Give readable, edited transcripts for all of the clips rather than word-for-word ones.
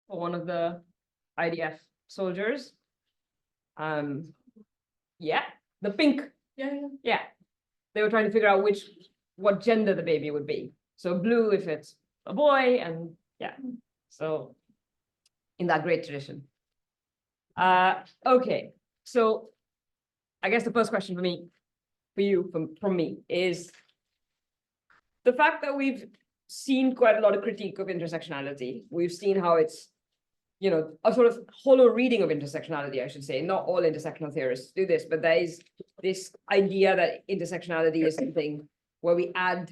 for one of the IDF soldiers. Yeah, the pink. Yeah. They were trying to figure out what gender the baby would be. So blue if it's a boy, and yeah. So in that great tradition. Okay, so I guess the first question for you, from me, is the fact that we've seen quite a lot of critique of intersectionality. We've seen how it's, a sort of hollow reading of intersectionality, I should say. Not all intersectional theorists do this, but there is this idea that intersectionality is something where we add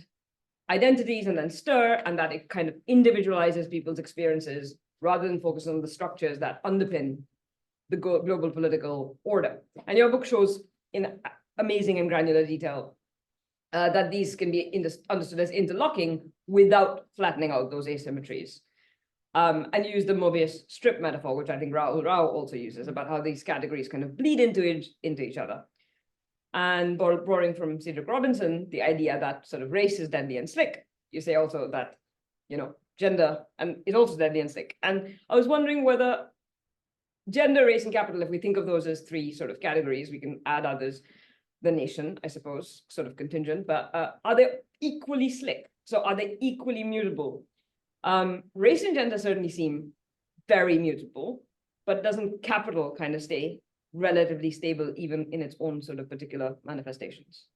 identities and then stir, and that it kind of individualizes people's experiences rather than focus on the structures that underpin the global political order. And your book shows in amazing and granular detail that these can be understood as interlocking without flattening out those asymmetries. And use the Mobius strip metaphor, which I think Rahul Rao also uses, about how these categories kind of bleed into each other. And borrowing from Cedric Robinson, the idea that sort of race is deadly and slick. You say also that, gender is also deadly and slick. And I was wondering whether gender, race, and capital, if we think of those as three sort of categories, we can add others, the nation, I suppose, sort of contingent, but are they equally slick? So are they equally mutable? Race and gender certainly seem very mutable, but doesn't capital kind of stay relatively stable even in its own sort of particular manifestations?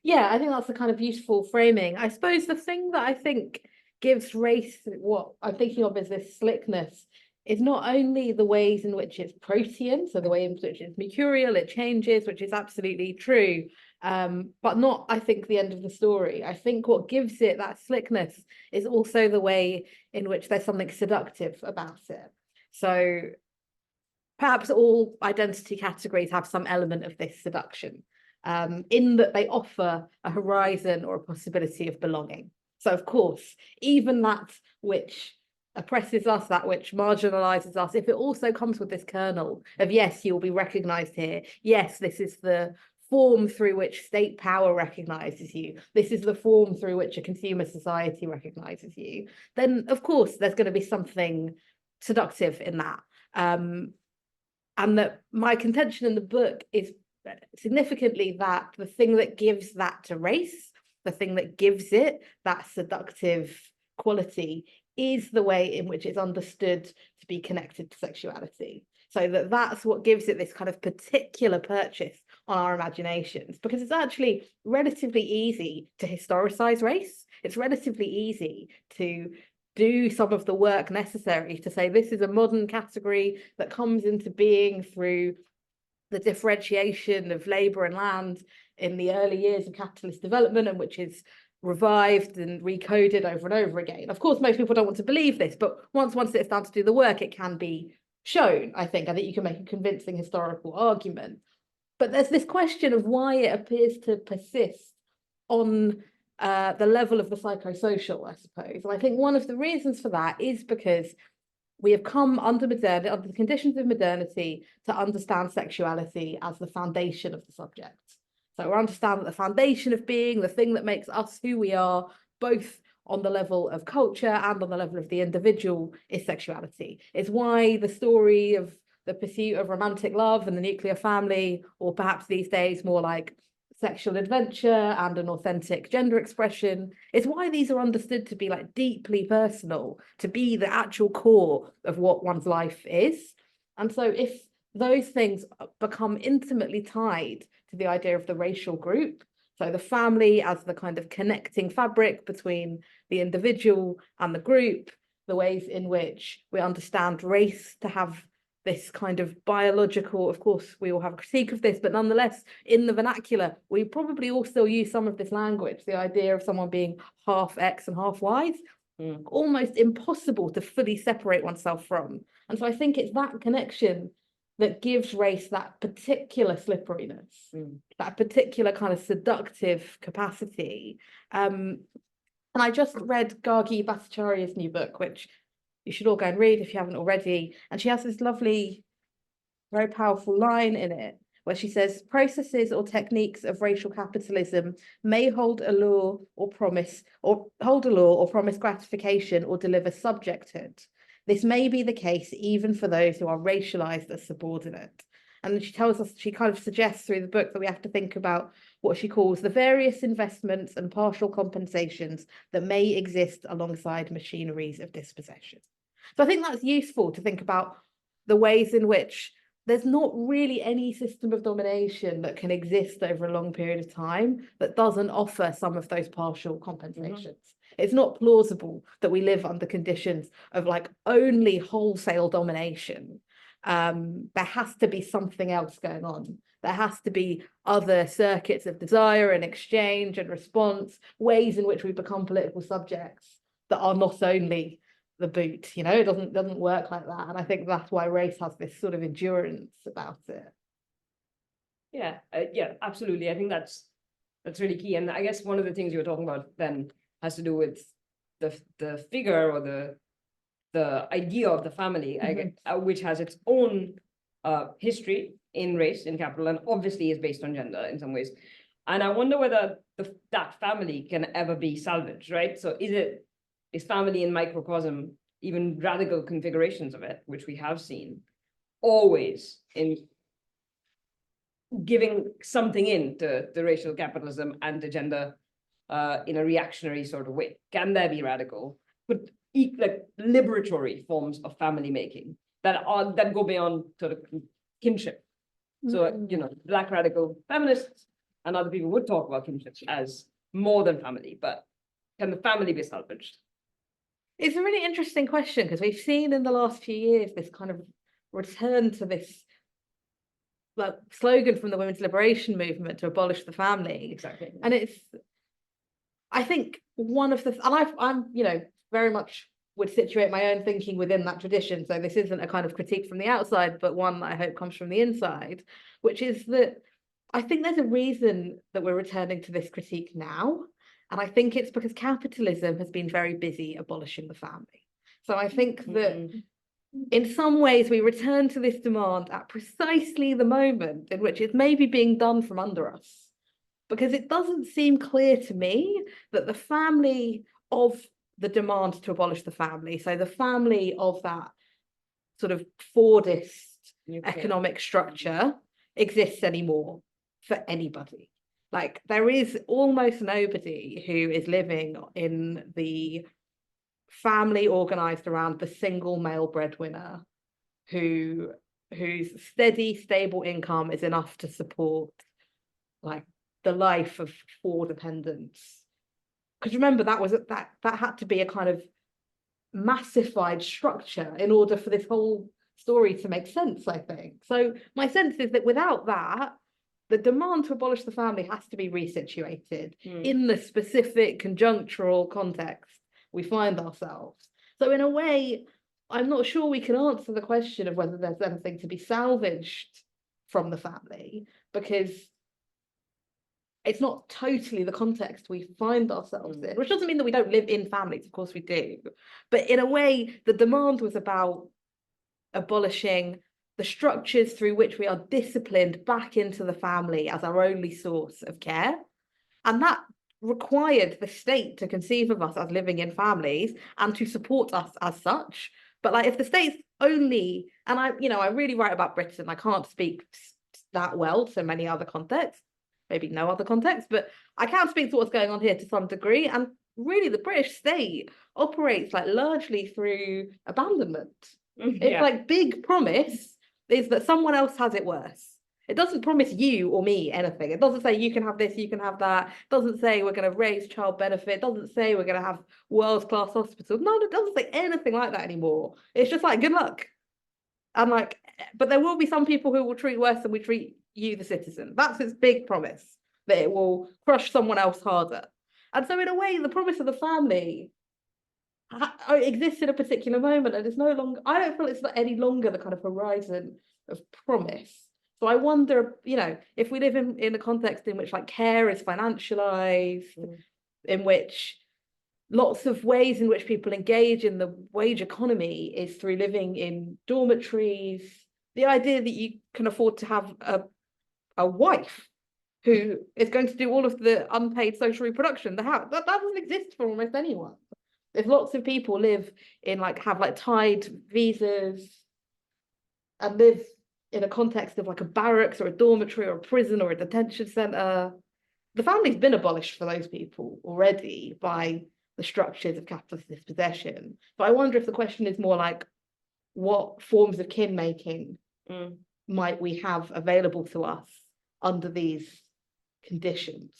Yeah, I think that's a kind of beautiful framing. I suppose the thing that I think gives race what I'm thinking of as this slickness is not only the ways in which it's protean, so the way in which it's mercurial, it changes, which is absolutely true, but not, I think, the end of the story. I think what gives it that slickness is also the way in which there's something seductive about it. So perhaps all identity categories have some element of this seduction, in that they offer a horizon or a possibility of belonging. So of course, even that which oppresses us, that which marginalizes us, if it also comes with this kernel of, yes, you'll be recognized here, yes, this is the form through which state power recognizes you, this is the form through which a consumer society recognizes you, then of course there's going to be something seductive in that. And that my contention in the book is significantly that the thing that gives that to race, the thing that gives it that seductive quality, is the way in which it's understood to be connected to sexuality. So that's what gives it this kind of particular purchase on our imaginations, because it's actually relatively easy to historicize race. It's relatively easy to do some of the work necessary to say this is a modern category that comes into being through the differentiation of labor and land in the early years of capitalist development, and which is revived and recoded over and over again. Of course, most people don't want to believe this, but once one sits down to do the work, it can be shown, I think. I think you can make a convincing historical argument. But there's this question of why it appears to persist on the level of the psychosocial, I suppose. And I think one of the reasons for that is because we have come under the conditions of modernity to understand sexuality as the foundation of the subject. So we understand that the foundation of being, the thing that makes us who we are, both on the level of culture and on the level of the individual, is sexuality. It's why the story of the pursuit of romantic love and the nuclear family, or perhaps these days more like sexual adventure and an authentic gender expression, is why these are understood to be like deeply personal, to be the actual core of what one's life is. And so if those things become intimately tied to the idea of the racial group, so the family as the kind of connecting fabric between the individual and the group, the ways in which we understand race to have this kind of biological, of course, we all have a critique of this, but nonetheless, in the vernacular, we probably also use some of this language, the idea of someone being half X and half Y, almost impossible to fully separate oneself from. And so I think it's that connection that gives race that particular slipperiness, that particular kind of seductive capacity. And I just read Gargi Bhattacharya's new book, which you should all go and read if you haven't already. And she has this lovely, very powerful line in it where she says, processes or techniques of racial capitalism may hold a law or promise gratification or deliver subjecthood. This may be the case even for those who are racialized as subordinate. And she tells us, she kind of suggests through the book that we have to think about what she calls the various investments and partial compensations that may exist alongside machineries of dispossession. So I think that's useful to think about the ways in which there's not really any system of domination that can exist over a long period of time that doesn't offer some of those partial compensations. It's not plausible that we live under conditions of like only wholesale domination. There has to be something else going on. There has to be other circuits of desire and exchange and response, ways in which we become political subjects that are not only the boot, you know, it doesn't work like that. And I think that's why race has this sort of endurance about it. Yeah, yeah, absolutely. I think that's really key. And I guess one of the things you were talking about then has to do with the figure or the idea of the family, which has its own history in race, in capital, and obviously is based on gender in some ways. And I wonder whether that family can ever be salvaged, right? So is family in microcosm, even radical configurations of it, which we have seen, always in giving something in to the racial capitalism and the gender in a reactionary sort of way? Can there be radical, but like liberatory forms of family making that go beyond sort of kinship? So, you know, Black radical feminists and other people would talk about kinship as more than family, but can the family be salvaged? It's a really interesting question because we've seen in the last few years this kind of return to this like slogan from the women's liberation movement to abolish the family. Exactly. And it's, I think one of the, and I'm, you know, very much would situate my own thinking within that tradition. So this isn't a kind of critique from the outside, but one that I hope comes from the inside, which is that I think there's a reason that we're returning to this critique now. And I think it's because capitalism has been very busy abolishing the family. So I think that in some ways we return to this demand at precisely the moment in which it's maybe being done from under us. Because it doesn't seem clear to me that the family of the demand to abolish the family, so the family of that sort of Fordist economic structure exists anymore for anybody. Like there is almost nobody who is living in the family organized around the single male breadwinner whose steady, stable income is enough to support like the life of 4 dependents. Because remember, that had to be a kind of massified structure in order for this whole story to make sense, I think. So my sense is that without that, the demand to abolish the family has to be resituated in the specific conjunctural context we find ourselves. So in a way, I'm not sure we can answer the question of whether there's anything to be salvaged from the family, because it's not totally the context we find ourselves in, which doesn't mean that we don't live in families, of course we do. But in a way, the demand was about abolishing the structures through which we are disciplined back into the family as our only source of care. And that required the state to conceive of us as living in families and to support us as such. But like if the state's only, and I really write about Britain, I can't speak that well to many other contexts, maybe no other context, but I can speak to what's going on here to some degree. And really the British state operates like largely through abandonment. It's like big promise is that someone else has it worse. It doesn't promise you or me anything. It doesn't say you can have this, you can have that. It doesn't say we're going to raise child benefit. It doesn't say we're going to have world-class hospitals. No, it doesn't say anything like that anymore. It's just like, good luck. And like, but there will be some people who will treat worse than we treat you, the citizen. That's its big promise, that it will crush someone else harder. And so in a way, the promise of the family exists in a particular moment, and it's no longer, I don't feel it's not any longer the kind of horizon of promise. So I wonder, if we live in a context in which like care is financialized, in which lots of ways in which people engage in the wage economy is through living in dormitories, the idea that you can afford to have a wife who is going to do all of the unpaid social reproduction, that doesn't exist for almost anyone. If lots of people live in have tied visas and live in a context of a barracks or a dormitory or a prison or a detention center, the family's been abolished for those people already by the structures of capitalist dispossession. But I wonder if the question is more what forms of kin making might we have available to us under these conditions,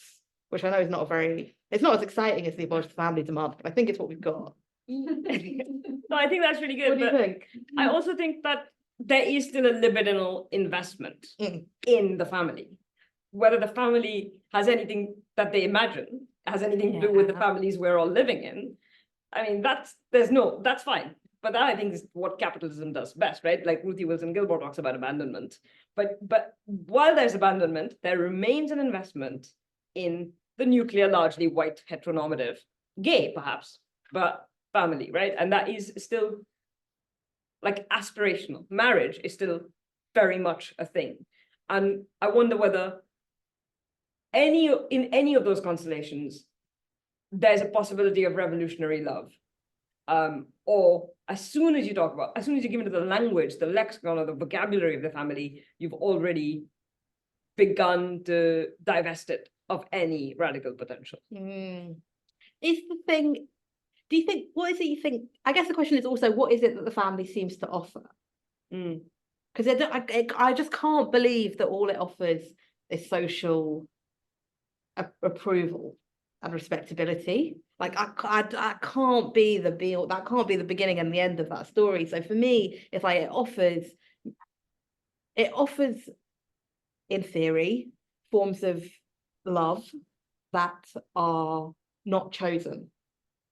which I know is it's not as exciting as the abolished family demand, but I think it's what we've got. No, I think that's really good. What do you think? I also think that there is still a libidinal investment in the family. Whether the family has anything that they imagine, has anything to do with the families we're all living in, I mean, that's fine. But that, I think, is what capitalism does best, right? Like Ruthie Wilson-Gilmore talks about abandonment. But while there's abandonment, there remains an investment in the nuclear, largely white, heteronormative, gay, perhaps, but family, right? And that is still aspirational. Marriage is still very much a thing. And I wonder whether in any of those constellations, there's a possibility of revolutionary love. Or as soon as you give into the language, the lexicon or the vocabulary of the family, you've already begun to divest it of any radical potential. Is the thing, do you think, what is it you think? I guess the question is also, what is it that the family seems to offer? Because I just can't believe that all it offers is social approval and respectability. I can't be the that can't be the beginning and the end of that story. So for me, it's it offers in theory forms of love that are not chosen.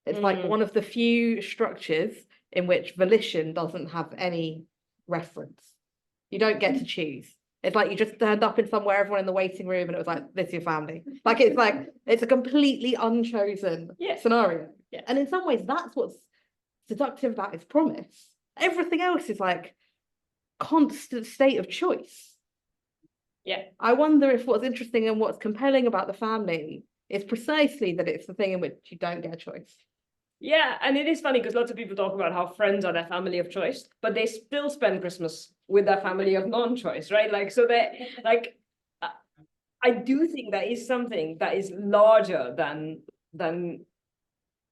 It's one of the few structures in which volition doesn't have any reference. You don't get to choose. It's you just turned up in somewhere, everyone in the waiting room, and it was this is your family. It's a completely unchosen scenario. Yeah. And in some ways, that's what's seductive about its promise. Everything else is constant state of choice. Yeah. I wonder if what's interesting and what's compelling about the family is precisely that it's the thing in which you don't get a choice. Yeah, and it is funny because lots of people talk about how friends are their family of choice, but they still spend Christmas with their family of non-choice, right? I do think there is something that is larger than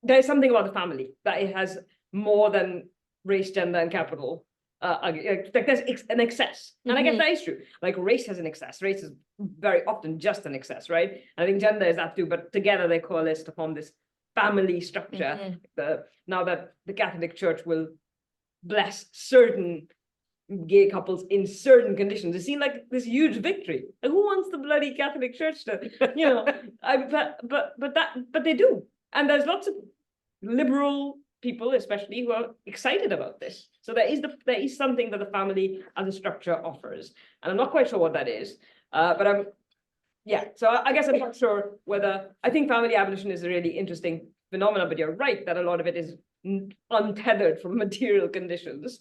there's something about the family that it has more than race, gender, and capital. There's an excess, and I guess that is true. Race has an excess. Race is very often just an excess, right? And I think gender is that too, but together they coalesce to form this family structure. Now that the Catholic Church will bless certain gay couples in certain conditions, it seemed like this huge victory. Who wants the bloody Catholic Church to, but they do, and there's lots of liberal people, especially, who are excited about this. So there is something that the family as a structure offers, and I'm not quite sure what that is. So I guess I'm not sure whether, I think family abolition is a really interesting phenomenon, but you're right that a lot of it is untethered from material conditions.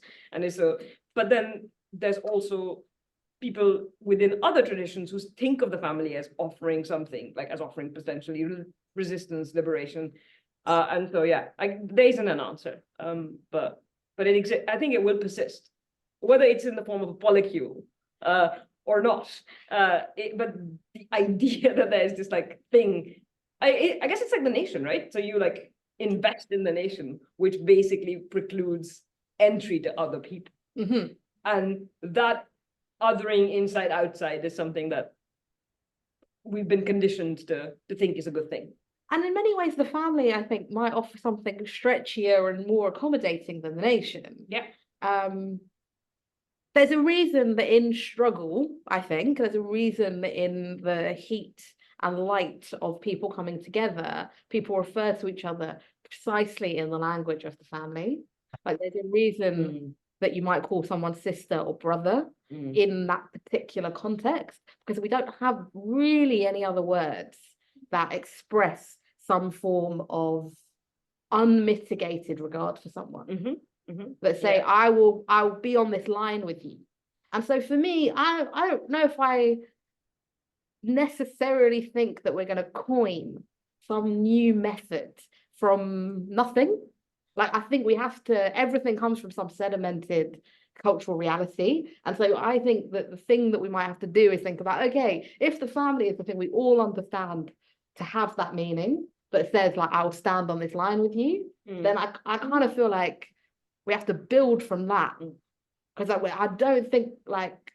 But then there's also people within other traditions who think of the family as offering something, as offering potentially resistance, liberation. There isn't an answer, but I think it will persist, whether it's in the form of a polycule, or not. But the idea that there's this thing, I guess it's the nation, right? So you invest in the nation, which basically precludes entry to other people. And that othering inside outside is something that we've been conditioned to think is a good thing. And in many ways, the family, I think, might offer something stretchier and more accommodating than the nation. Yeah. There's a reason that in struggle, I think, there's a reason that in the heat and light of people coming together, people refer to each other precisely in the language of the family. There's a reason that you might call someone sister or brother in that particular context, because we don't have really any other words that express some form of unmitigated regard for someone. That say, I'll be on this line with you. And so for me, I don't know if I necessarily think that we're going to coin some new method from nothing Like, I think we have to, everything comes from some sedimented cultural reality. And so I think that the thing that we might have to do is think about, okay, if the family is the thing we all understand to have that meaning, that says like, I'll stand on this line with you, then I kind of feel like we have to build from that. Because I don't think like,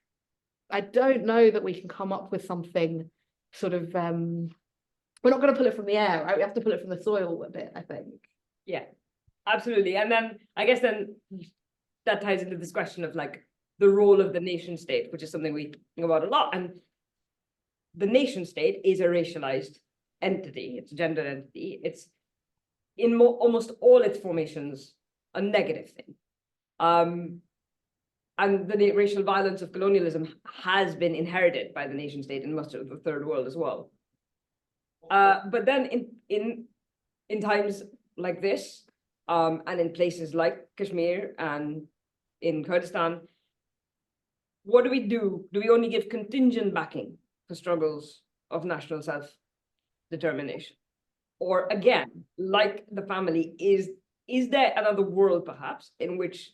I don't know that we can come up with something sort of, we're not going to pull it from the air, right? We have to pull it from the soil a bit, I think. Yeah, absolutely. And then I guess then that ties into this question of like the role of the nation state, which is something we think about a lot. And the nation state is a racialized entity. It's a gendered entity. It's in almost all its formations a negative thing. And the racial violence of colonialism has been inherited by the nation state in much of the third world as well. But then in times like this, and in places like Kashmir and in Kurdistan, what do we do? Do we only give contingent backing for struggles of national self-determination? Or again, like the family, is there another world perhaps in which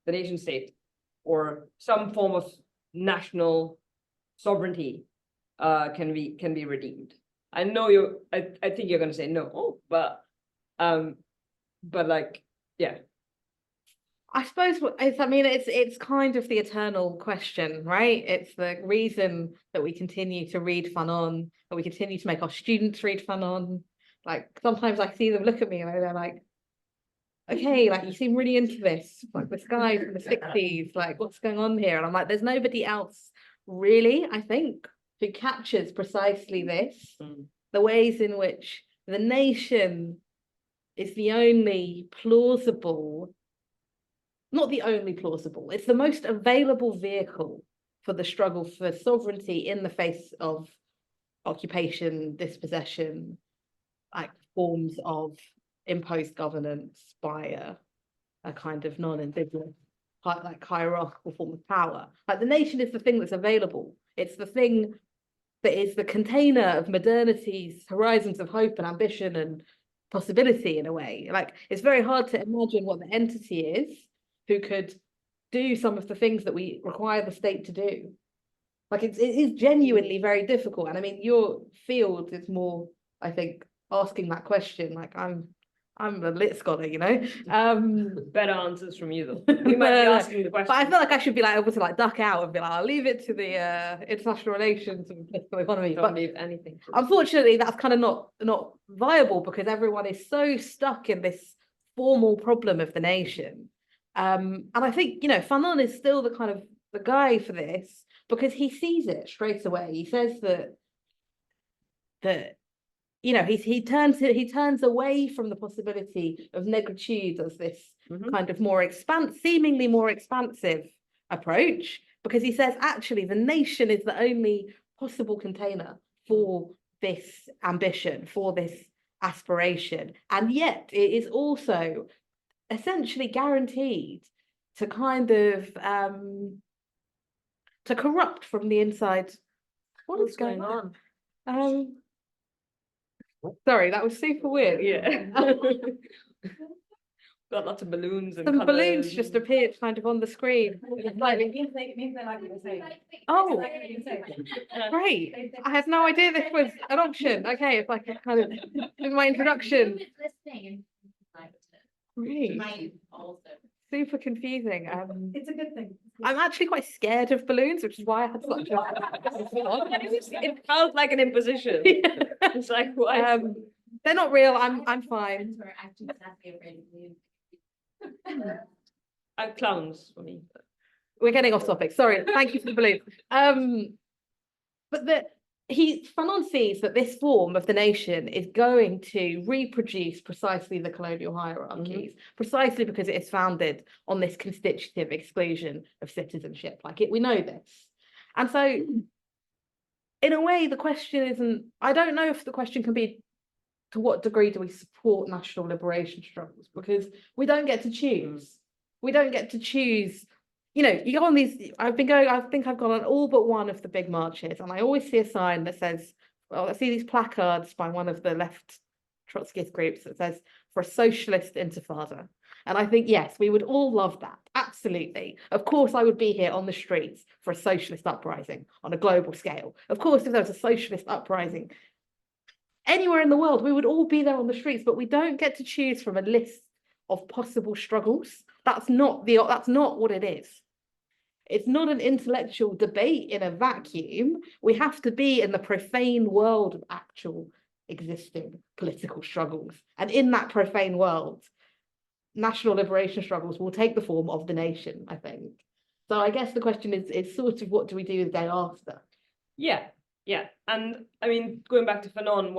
the nation state or some form of national sovereignty can be redeemed? I know I think you're going to say no, but like, yeah. I suppose it's kind of the eternal question, right? It's the reason that we continue to read Fanon, that we continue to make our students read Fanon. Like sometimes I see them look at me and they're like, okay, like you seem really into this, like this guy from the 60s, like what's going on here? And I'm like, there's nobody else really, I think, who captures precisely this, the ways in which the nation is the only plausible, not the only plausible, it's the most available vehicle for the struggle for sovereignty in the face of occupation, dispossession, like forms of imposed governance by a kind of non-indigenous, like hierarchical form of power. Like the nation is the thing that's available. It's the thing that is the container of modernity's horizons of hope and ambition and possibility in a way. Like it's very hard to imagine what the entity is who could do some of the things that we require the state to do. Like it is genuinely very difficult. And I mean, your field is more, I think, asking that question. Like I'm a lit scholar, you know. Better answers from you though. We might be asking the question. But I feel like I should be like able to like duck out and be like, I'll leave it to the international relations and political economy. Don't leave anything. Unfortunately, that's kind of not viable because everyone is so stuck in this formal problem of the nation. And I think, you know, Fanon is still the kind of the guy for this because he sees it straight away. He says that you know, he turns away from the possibility of negritude as this kind of seemingly more expansive approach, because he says actually the nation is the only possible container for this ambition, for this aspiration, and yet it is also essentially guaranteed to kind of to corrupt from the inside. What's going on? Sorry, that was super weird. Yeah. Got lots of balloons and some balloons just appeared kind of on the screen. Like, it means they like what you're saying. oh, Like what you're saying. great. I had no idea this was an option. Okay, it's like a kind of in my introduction. Great. Super confusing. It's a good thing. I'm actually quite scared of balloons, which is why I had such a it felt like an imposition. It's like why? They're not real. I'm fine. We're actually sadly afraid of balloons. Clowns for me. We're getting off topic. Sorry. Thank you for the balloon. But Fanon sees that this form of the nation is going to reproduce precisely the colonial hierarchies, precisely because it is founded on this constitutive exclusion of citizenship. We know this. And so, in a way, the question isn't, I don't know if the question can be, to what degree do we support national liberation struggles? Because we don't get to choose. We don't get to choose. You know, you go on these, I think I've gone on all but one of the big marches, and I always see a sign that says, well, I see these placards by one of the left Trotskyist groups that says for a socialist intifada. And I think, yes, we would all love that. Absolutely. Of course, I would be here on the streets for a socialist uprising on a global scale. Of course, if there was a socialist uprising anywhere in the world, we would all be there on the streets, but we don't get to choose from a list of possible struggles. That's not what it is. It's not an intellectual debate in a vacuum. We have to be in the profane world of actual existing political struggles. And in that profane world, national liberation struggles will take the form of the nation, I think. So I guess the question is sort of, what do we do the day after? Yeah. And I mean, going back to Fanon,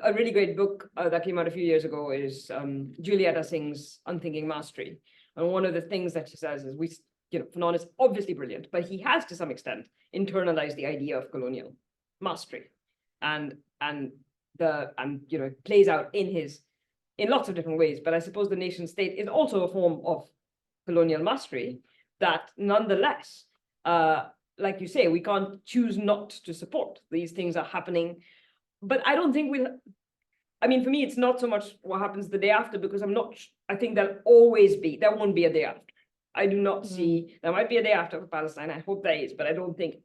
a really great book that came out a few years ago is Julieta Singh's Unthinking Mastery. And one of the things that she says is Fanon is obviously brilliant, but he has to some extent internalized the idea of colonial mastery. And it plays out in lots of different ways. But I suppose the nation state is also a form of colonial mastery that nonetheless, like you say, we can't choose not to support. These things are happening. But I don't think for me, it's not so much what happens the day after, because I think there won't be a day after. I do not see, there might be a day after for Palestine. I hope there is, but I don't think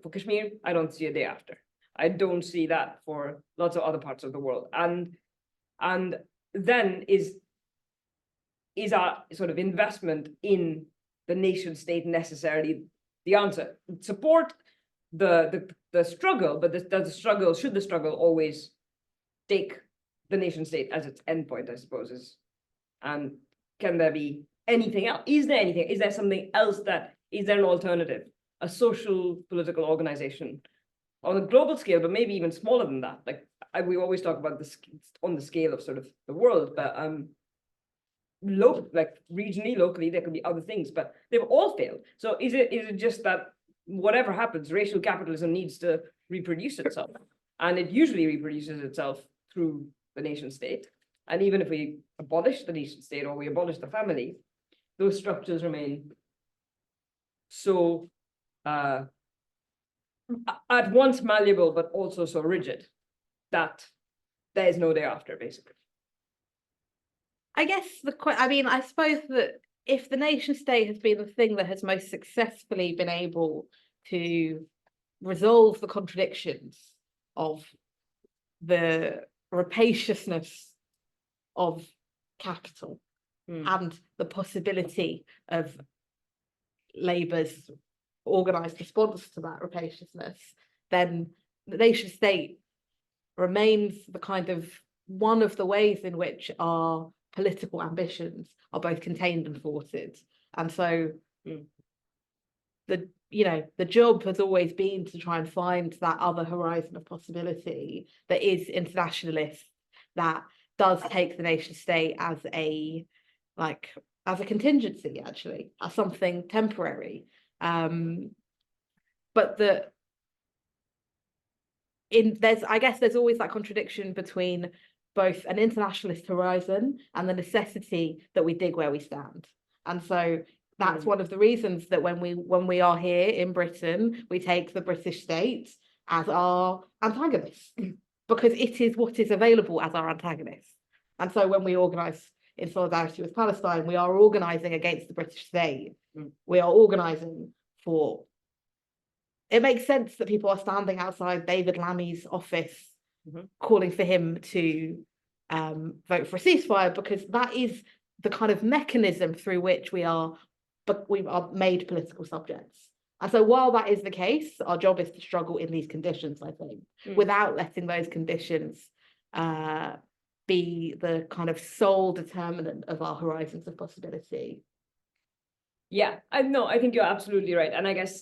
for Kashmir, I don't see a day after. I don't see that for lots of other parts of the world. And then is our sort of investment in the nation state necessarily the answer? Support the struggle, but should the struggle always take the nation state as its endpoint, I suppose, and can there be anything else? Is there something else is there an alternative, a social political organization on a global scale, but maybe even smaller than that? Like we always talk about this on the scale of sort of the world, but regionally, locally, there could be other things, but they've all failed. So is it just that whatever happens, racial capitalism needs to reproduce itself, and it usually reproduces itself through the nation state? And even if we abolish the nation state or we abolish the family, those structures remain so at once malleable, but also so rigid that there is no day after, basically. I guess I suppose that if the nation state has been the thing that has most successfully been able to resolve the contradictions of the rapaciousness of capital and the possibility of Labour's organised response to that rapaciousness, then the nation state remains the kind of one of the ways in which our political ambitions are both contained and thwarted. And so the job has always been to try and find that other horizon of possibility that is internationalist, that does take the nation state as a contingency, actually, as something temporary. But there's always that contradiction between both an internationalist horizon and the necessity that we dig where we stand. And so that's one of the reasons that when we are here in Britain, we take the British state as our antagonist, because it is what is available as our antagonist. And so when we organise in solidarity with Palestine, we are organising against the British state. We are organising for... It makes sense that people are standing outside David Lammy's office calling for him to vote for a ceasefire, because that is the kind of mechanism through which we are made political subjects. And so while that is the case, our job is to struggle in these conditions, I think, without letting those conditions be the kind of sole determinant of our horizons of possibility. Yeah, I think you're absolutely right. And I guess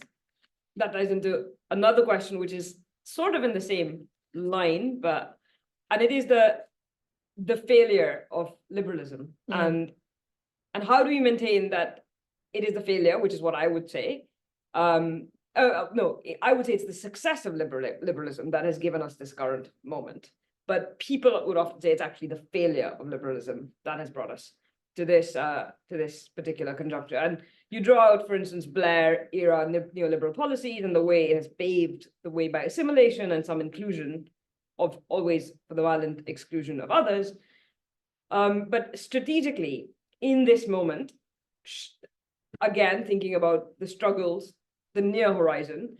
that ties into another question, which is sort of in the same line, and it is the failure of liberalism. And how do we maintain that it is the failure, which is what I would say. No, I would say it's the success of liberalism that has given us this current moment. But people would often say it's actually the failure of liberalism that has brought us to this particular conjuncture. And you draw out, for instance, Blair era neoliberal policies and the way it has paved the way by assimilation and some inclusion of always for the violent exclusion of others. But strategically, in this moment, again, thinking about the struggles, the near horizon,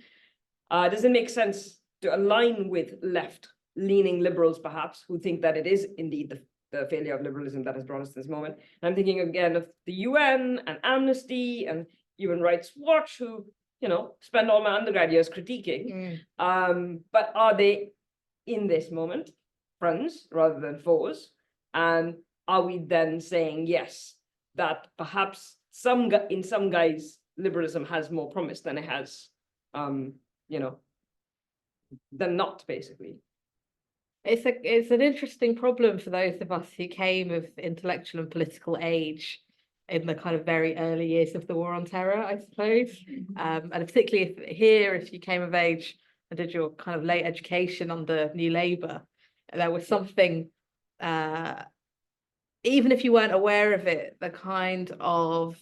does it make sense to align with left-leaning liberals, perhaps, who think that it is indeed the failure of liberalism that has brought us to this moment? And I'm thinking again of the UN and Amnesty and Human Rights Watch, who, spend all my undergrad years critiquing. But are they, in this moment, friends rather than foes? And are we then saying, yes, that perhaps in some guys, liberalism has more promise than it has, than not, basically? It's an interesting problem for those of us who came of intellectual and political age in the kind of very early years of the war on terror, I suppose. And particularly if you came of age and did your kind of late education under New Labour, there was something, even if you weren't aware of it, the kind of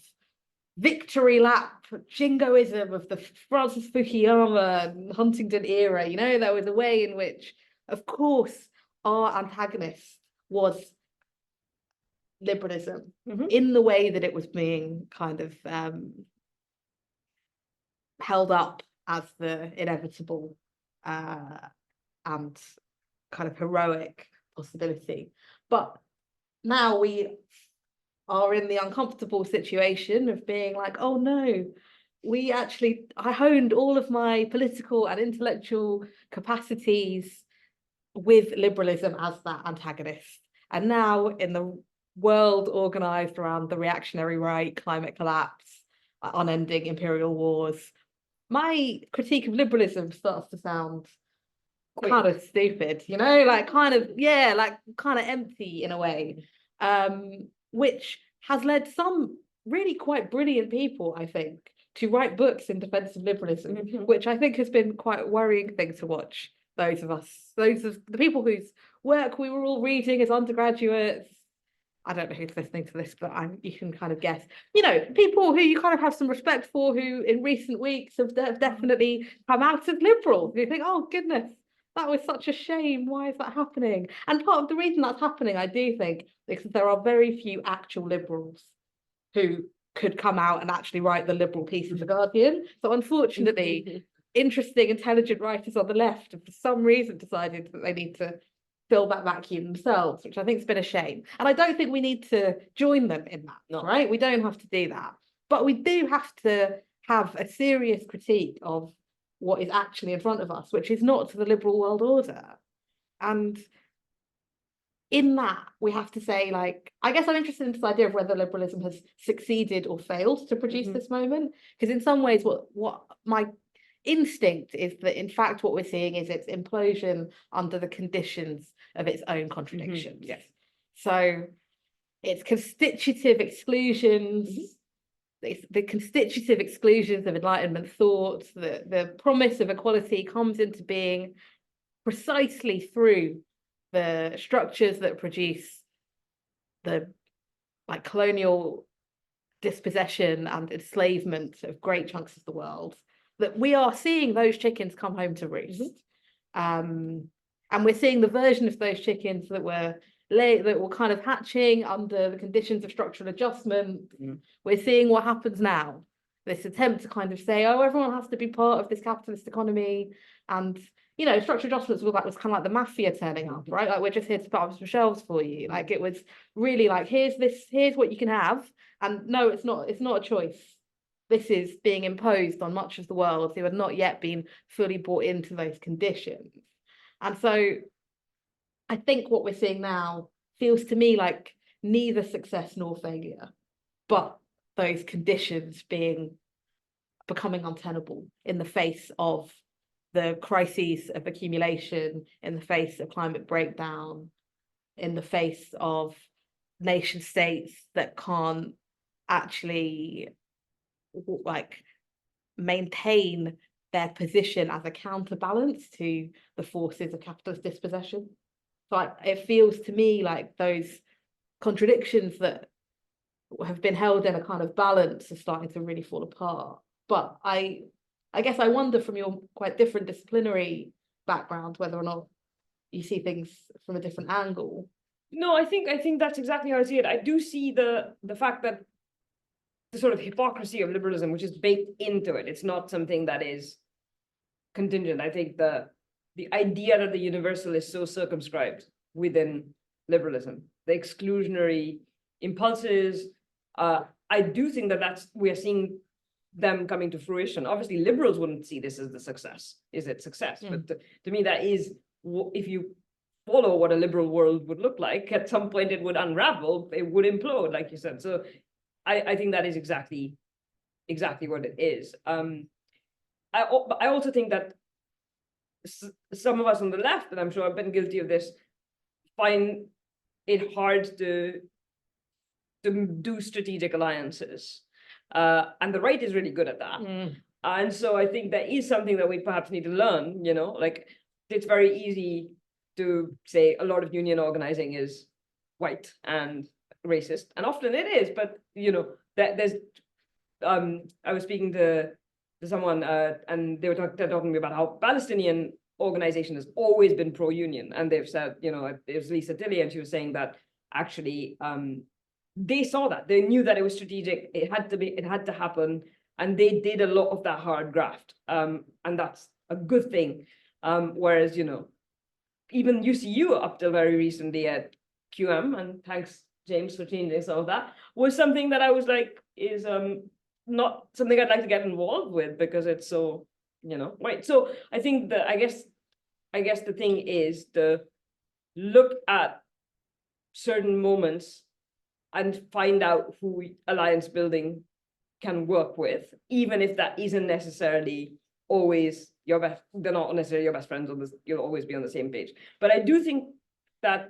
victory lap jingoism of the Francis Fukuyama and Huntington era. There was a way in which, of course, our antagonist was liberalism in the way that it was being kind of held up as the inevitable and kind of heroic possibility. But now we are in the uncomfortable situation of being like, oh no, I honed all of my political and intellectual capacities with liberalism as that antagonist. And now in the world organized around the reactionary right, climate collapse, unending imperial wars, my critique of liberalism starts to sound kind of stupid, kind of empty in a way, which has led some really quite brilliant people, I think, to write books in defense of liberalism, which I think has been quite a worrying thing to watch. Those of the people whose work we were all reading as undergraduates. I don't know who's listening to this, but you can kind of guess. People who you kind of have some respect for, who in recent weeks have definitely come out as liberals. You think, oh goodness, that was such a shame. Why is that happening? And part of the reason that's happening, I do think, is that there are very few actual liberals who could come out and actually write the liberal piece of The Guardian. So unfortunately, interesting, intelligent writers on the left have for some reason decided that they need to fill that vacuum themselves, which I think has been a shame. And I don't think we need to join them in that, right? We don't have to do that. But we do have to have a serious critique of what is actually in front of us, which is not the liberal world order. And in that, we have to say, I guess I'm interested in this idea of whether liberalism has succeeded or failed to produce this moment. Because in some ways, what my instinct is that, in fact, what we're seeing is its implosion under the conditions of its own contradictions. Yes. So its constitutive exclusions, the constitutive exclusions of Enlightenment thought, the promise of equality comes into being precisely through the structures that produce the colonial dispossession and enslavement of great chunks of the world, that we are seeing those chickens come home to roost. And we're seeing the version of those chickens that were kind of hatching under the conditions of structural adjustment. We're seeing what happens now. This attempt to kind of say, oh, everyone has to be part of this capitalist economy. And, structural adjustments was kind of like the mafia turning up, right? Like, we're just here to put up some shelves for you. Like, it was really like, here's what you can have. And no, it's not a choice. This is being imposed on much of the world who had not yet been fully brought into those conditions. And so I think what we're seeing now feels to me like neither success nor failure, but those conditions becoming untenable in the face of the crises of accumulation, in the face of climate breakdown, in the face of nation states that can't actually maintain their position as a counterbalance to the forces of capitalist dispossession. So it feels to me like those contradictions that have been held in a kind of balance are starting to really fall apart. But I guess I wonder from your quite different disciplinary background whether or not you see things from a different angle. No, I think that's exactly how I see it. I do see the fact that the sort of hypocrisy of liberalism, which is baked into it. It's not something that is contingent. I think the idea that the universal is so circumscribed within liberalism, the exclusionary impulses, I do think that we are seeing them coming to fruition. Obviously, liberals wouldn't see this as the success. Is it success? But to me, that is, if you follow what a liberal world would look like, at some point it would unravel, it would implode, like you said. So I think that is exactly what it is. I also think that some of us on the left, and I'm sure I've been guilty of this, find it hard to do strategic alliances. And the right is really good at that. And so I think that is something that we perhaps need to learn, like it's very easy to say a lot of union organizing is white and racist, and often it is, but there's I was speaking to someone and they were talking to me about how Palestinian organization has always been pro-union, and they've said, it was Lisa Tilly, and she was saying that actually they saw that, they knew that it was strategic, it had to happen, and they did a lot of that hard graft, and that's a good thing. Whereas even UCU up till very recently at QM, and thanks James for changing some of that, was something that I was like is not something I'd like to get involved with because it's so white. So I think I guess the thing is to look at certain moments and find out who alliance building can work with, even if that isn't necessarily always your best, they're not necessarily your best friends, you'll always be on the same page. But I do think that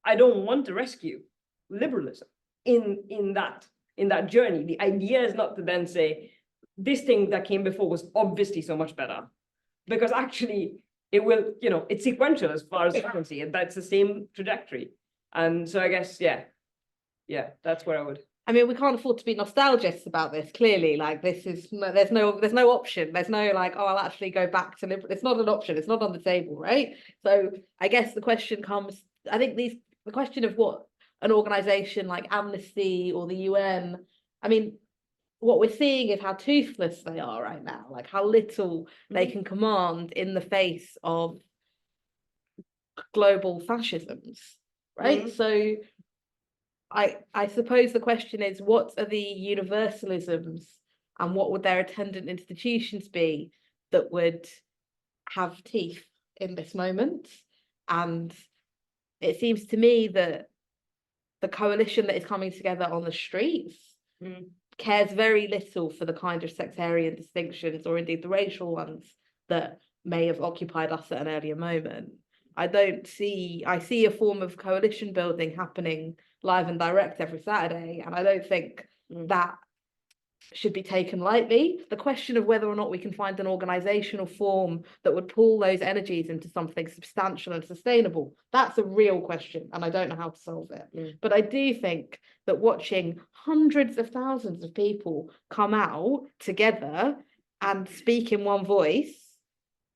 I don't want to rescue liberalism in that journey. The idea is not to then say this thing that came before was obviously so much better, because actually it will, it's sequential as far as I can see, and that's the same trajectory. And so I guess, yeah, that's where I would. I mean, we can't afford to be nostalgists about this, clearly. Like, this is there's no option. There's no like, oh, I'll actually go back to liberal. It's not an option. It's not on the table, right? So I guess the question comes, I think the question of what an organization like Amnesty or the UN, I mean, what we're seeing is how toothless they are right now, like how little they can command in the face of global fascisms, right? So I suppose the question is, what are the universalisms and what would their attendant institutions be that would have teeth in this moment? And it seems to me that the coalition that is coming together on the streets cares very little for the kind of sectarian distinctions, or indeed the racial ones, that may have occupied us at an earlier moment. I see a form of coalition building happening live and direct every Saturday, and I don't think that should be taken lightly. The question of whether or not we can find an organizational form that would pull those energies into something substantial and sustainable, that's a real question, and I don't know how to solve it. But I do think that watching hundreds of thousands of people come out together and speak in one voice,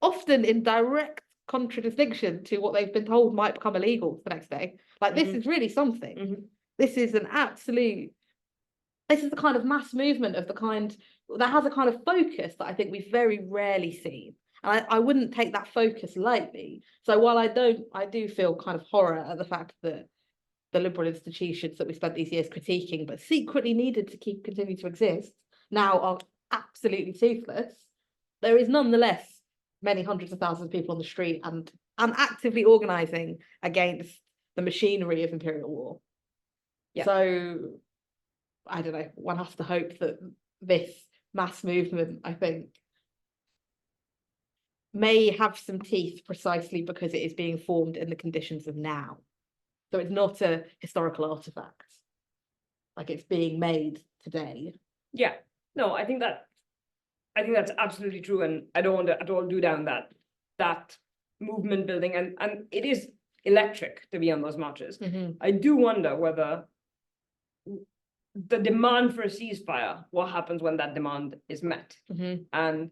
often in direct contradiction to what they've been told might become illegal the next day, like this is really something. This is the kind of mass movement of the kind that has a kind of focus that I think we've very rarely seen, and I wouldn't take that focus lightly. So while I do feel kind of horror at the fact that the liberal institutions that we spent these years critiquing but secretly needed to continue to exist now are absolutely toothless, there is nonetheless many hundreds of thousands of people on the street and actively organizing against the machinery of imperial war. So I don't know, one has to hope that this mass movement, I think, may have some teeth precisely because it is being formed in the conditions of now. So it's not a historical artifact, like it's being made today. Yeah, no, I think that's absolutely true, and I don't want to at all do down that movement building, and it is electric to be on those marches. I do wonder whether the demand for a ceasefire, what happens when that demand is met? And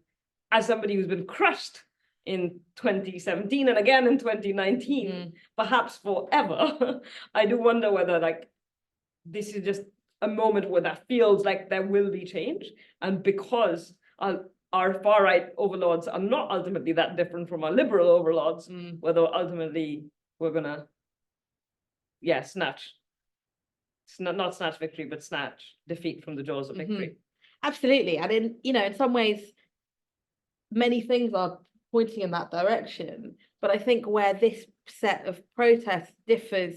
as somebody who's been crushed in 2017 and again in 2019, perhaps forever, I do wonder whether like this is just a moment where that feels like there will be change. And because our far-right overlords are not ultimately that different from our liberal overlords, whether ultimately we're gonna, not snatch victory, but snatch defeat from the jaws of victory. Absolutely. And in some ways, many things are pointing in that direction. But I think where this set of protests differs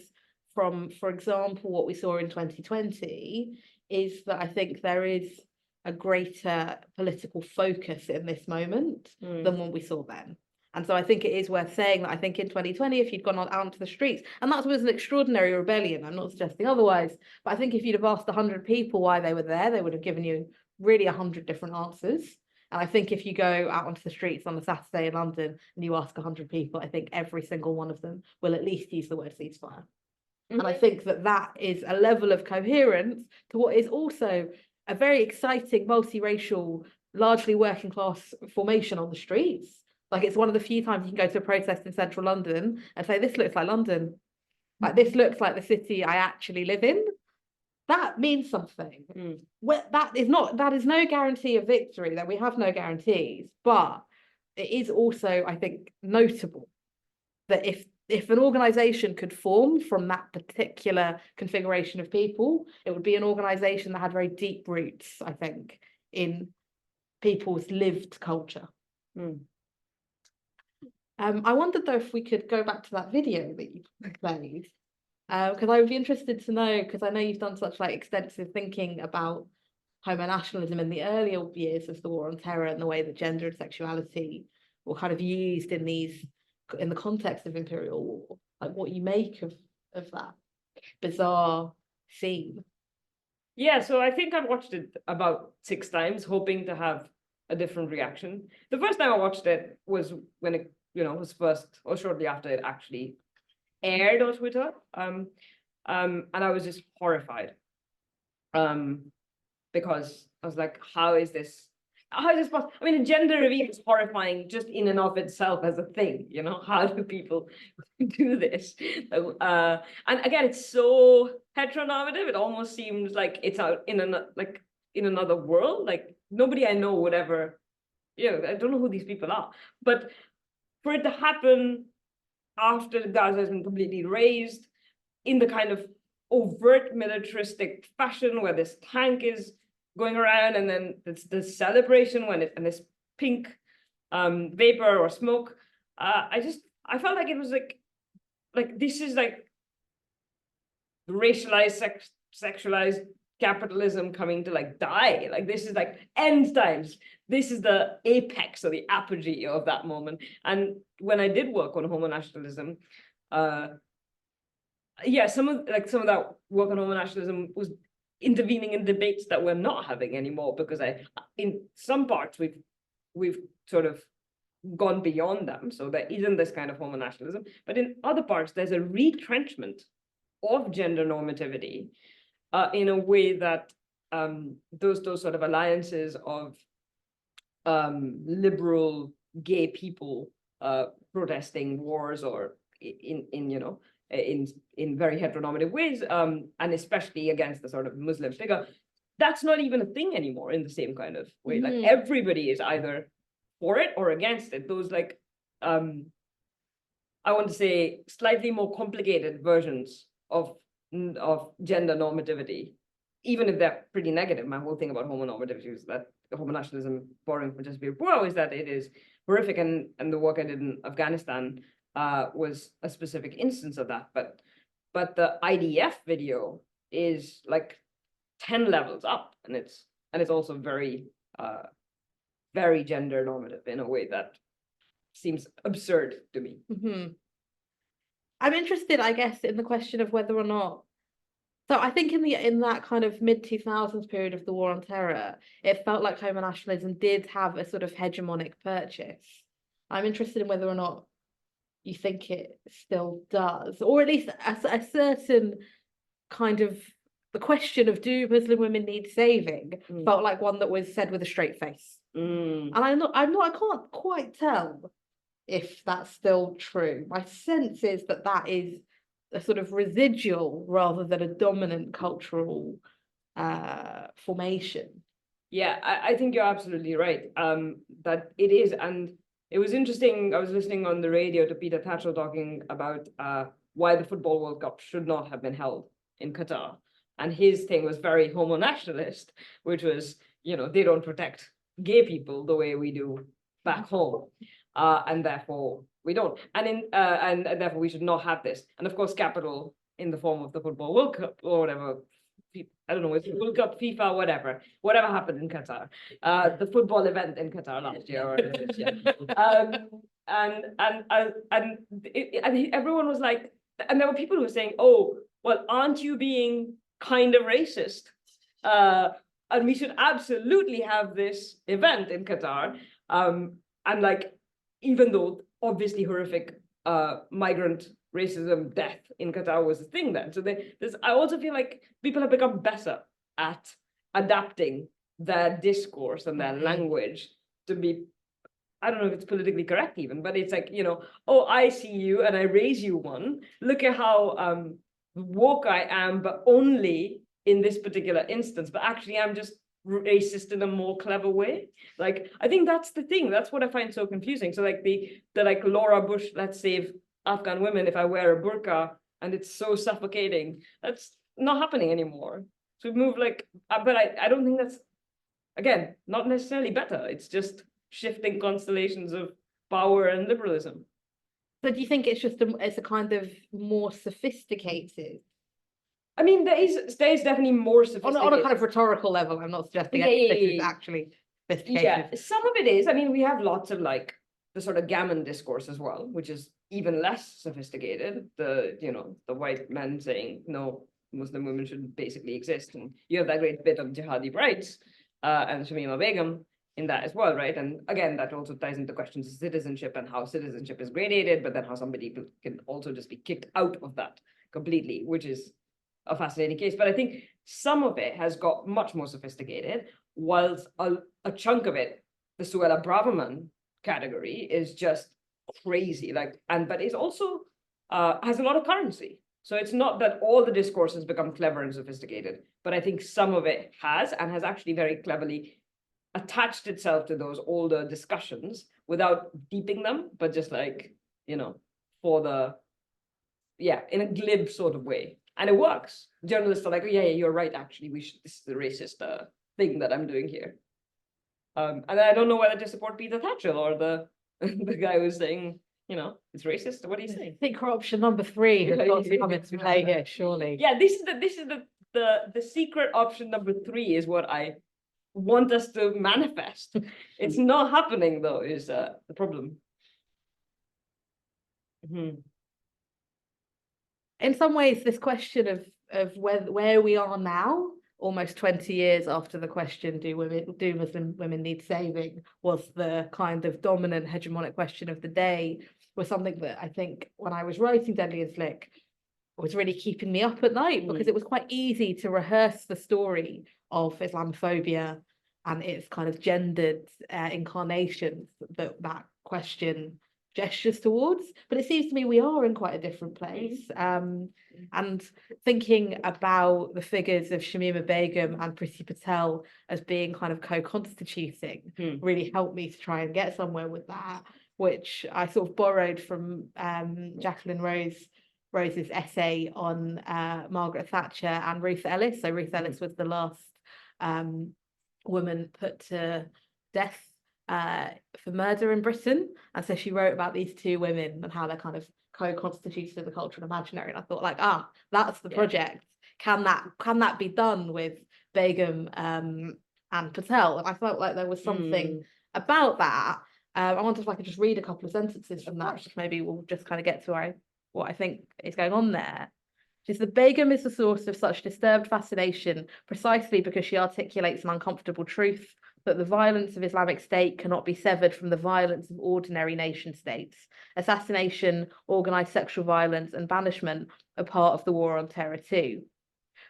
from, for example, what we saw in 2020, is that I think there is a greater political focus in this moment than what we saw then. And so I think it is worth saying that I think in 2020, if you'd gone out onto the streets, and that was an extraordinary rebellion, I'm not suggesting otherwise, but I think if you'd have asked 100 people why they were there, they would have given you really 100 different answers. And I think if you go out onto the streets on a Saturday in London and you ask 100 people, I think every single one of them will at least use the word ceasefire. And I think that is a level of coherence to what is also a very exciting, multiracial, largely working class formation on the streets. Like, it's one of the few times you can go to a protest in central London and say, this looks like London. Like, this looks like the city I actually live in. That means something. That is no guarantee of victory, that we have no guarantees, but it is also, I think, notable that if an organization could form from that particular configuration of people, it would be an organization that had very deep roots, I think, in people's lived culture. I wondered though if we could go back to that video that you played, because I would be interested to know, because I know you've done such like extensive thinking about homonationalism in the earlier years of the war on terror and the way that gender and sexuality were kind of used in the context of imperial war, like what you make of that bizarre scene. Yeah, so I think I've watched it about 6 times, hoping to have a different reaction. The first time I watched it was when it, was first, or shortly after it actually aired on Twitter. And I was just horrified. Because I was like, how is this possible? I mean, a gender reveal is horrifying just in and of itself as a thing, how do people do this? And again, it's so heteronormative, it almost seems like it's out in another world. Like, nobody I know would ever, I don't know who these people are, but for it to happen after Gaza has been completely razed in the kind of overt militaristic fashion where this tank is going around, and then it's the celebration and this pink vapor or smoke. I felt like it was like this is like racialized, sexualized capitalism coming to like die. Like, this is like end times. This is the apex or the apogee of that moment. And when I did work on homonationalism, some of that work on homonationalism was intervening in debates that we're not having anymore, because in some parts we've sort of gone beyond them, so there isn't this kind of homonationalism, but in other parts there's a retrenchment of gender normativity in a way that those sort of alliances of liberal gay people protesting wars or in very heteronormative ways, and especially against the sort of Muslim figure, that's not even a thing anymore in the same kind of way. Like, everybody is either for it or against it. Those I want to say slightly more complicated versions of gender normativity, even if they're pretty negative. My whole thing about homonormativity is that homonationalism, borrowing from Just Be Poor, is that it is horrific, and the work I did in Afghanistan was a specific instance of that, but the IDF video is like 10 levels up, and it's also very very gender normative in a way that seems absurd to me. I'm interested, I guess, in the question of whether or not. So I think in that kind of mid-2000s period of the war on terror, it felt like homonationalism did have a sort of hegemonic purchase. I'm interested in whether or not you think it still does, or at least a certain kind of the question of do Muslim women need saving felt like one that was said with a straight face. And I can't quite tell if that's still true. My sense is that that is a sort of residual rather than a dominant cultural formation. Yeah, I think you're absolutely right. That it is, and it was interesting. I was listening on the radio to Peter Tatchell talking about why the Football World Cup should not have been held in Qatar, and his thing was very homonationalist, which was, you know, they don't protect gay people the way we do back home, and therefore we don't, and therefore we should not have this. And of course, capital in the form of the Football World Cup or whatever. I don't know, it's World Cup, FIFA, whatever happened in Qatar, the football event in Qatar last year or this year. And everyone was like, and there were people who were saying, oh, well, aren't you being kind of racist? And we should absolutely have this event in Qatar. And like, even though obviously horrific migrant racism, death in Qatar was a thing then. So I also feel like people have become better at adapting their discourse and their language to be, I don't know if it's politically correct even, but it's like, you know, oh, I see you and I raise you one. Look at how woke I am, but only in this particular instance. But actually, I'm just racist in a more clever way. Like, I think that's the thing. That's what I find so confusing. So like the like Laura Bush, let's save Afghan women if I wear a burqa, and it's so suffocating. That's not happening anymore. So we've moved like, but I don't think that's, again, not necessarily better. It's just shifting constellations of power and liberalism. So do you think it's just it's a kind of more sophisticated? I mean, there is definitely more sophisticated. On a kind of rhetorical level, I'm not suggesting this is actually sophisticated. Yeah, some of it is. I mean, we have lots of like the sort of gammon discourse as well, which is even less sophisticated. The, you know, the white men saying, no, Muslim women should basically exist. And you have that great bit on jihadi rights and Shamima Begum in that as well, right? And again, that also ties into questions of citizenship and how citizenship is gradated, but then how somebody can also just be kicked out of that completely, which is a fascinating case. But I think some of it has got much more sophisticated, whilst a chunk of it, the Suella Braverman category, is just crazy. Like, but it's also has a lot of currency. So it's not that all the discourse has become clever and sophisticated, but I think some of it has, and has actually very cleverly attached itself to those older discussions without deeping them, but just like, you know, in a glib sort of way. And it works. Journalists are like, oh, yeah, you're right, actually, this is the racist thing that I'm doing here. And I don't know whether to support Peter Tatchell or the guy who's saying, you know, it's racist. What do you say? I think option number 3 has got to come into play here, surely. Yeah, this is the secret option number 3 is what I want us to manifest. It's not happening though, is the problem. In some ways, this question of where we are now, almost 20 years after the question, do Muslim women need saving, was the kind of dominant hegemonic question of the day, was something that I think when I was writing Deadly and Slick was really keeping me up at night, because it was quite easy to rehearse the story of Islamophobia and its kind of gendered incarnations that question gestures towards. But it seems to me we are in quite a different place. And thinking about the figures of Shamima Begum and Priti Patel as being kind of co-constituting really helped me to try and get somewhere with that, which I sort of borrowed from Jacqueline Rose's essay on Margaret Thatcher and Ruth Ellis. So Ruth Ellis was the last woman put to death for murder in Britain, and so she wrote about these two women and how they're kind of co-constituted the cultural imaginary. And I thought, like, that's the project. Can that be done with Begum and Patel? And I felt like there was something about that. I wonder if I could just read a couple of sentences from that. Maybe we'll just kind of get to what I think is going on there. She says, the Begum is the source of such disturbed fascination precisely because she articulates an uncomfortable truth that the violence of Islamic State cannot be severed from the violence of ordinary nation states. Assassination, organised sexual violence and banishment are part of the war on terror too.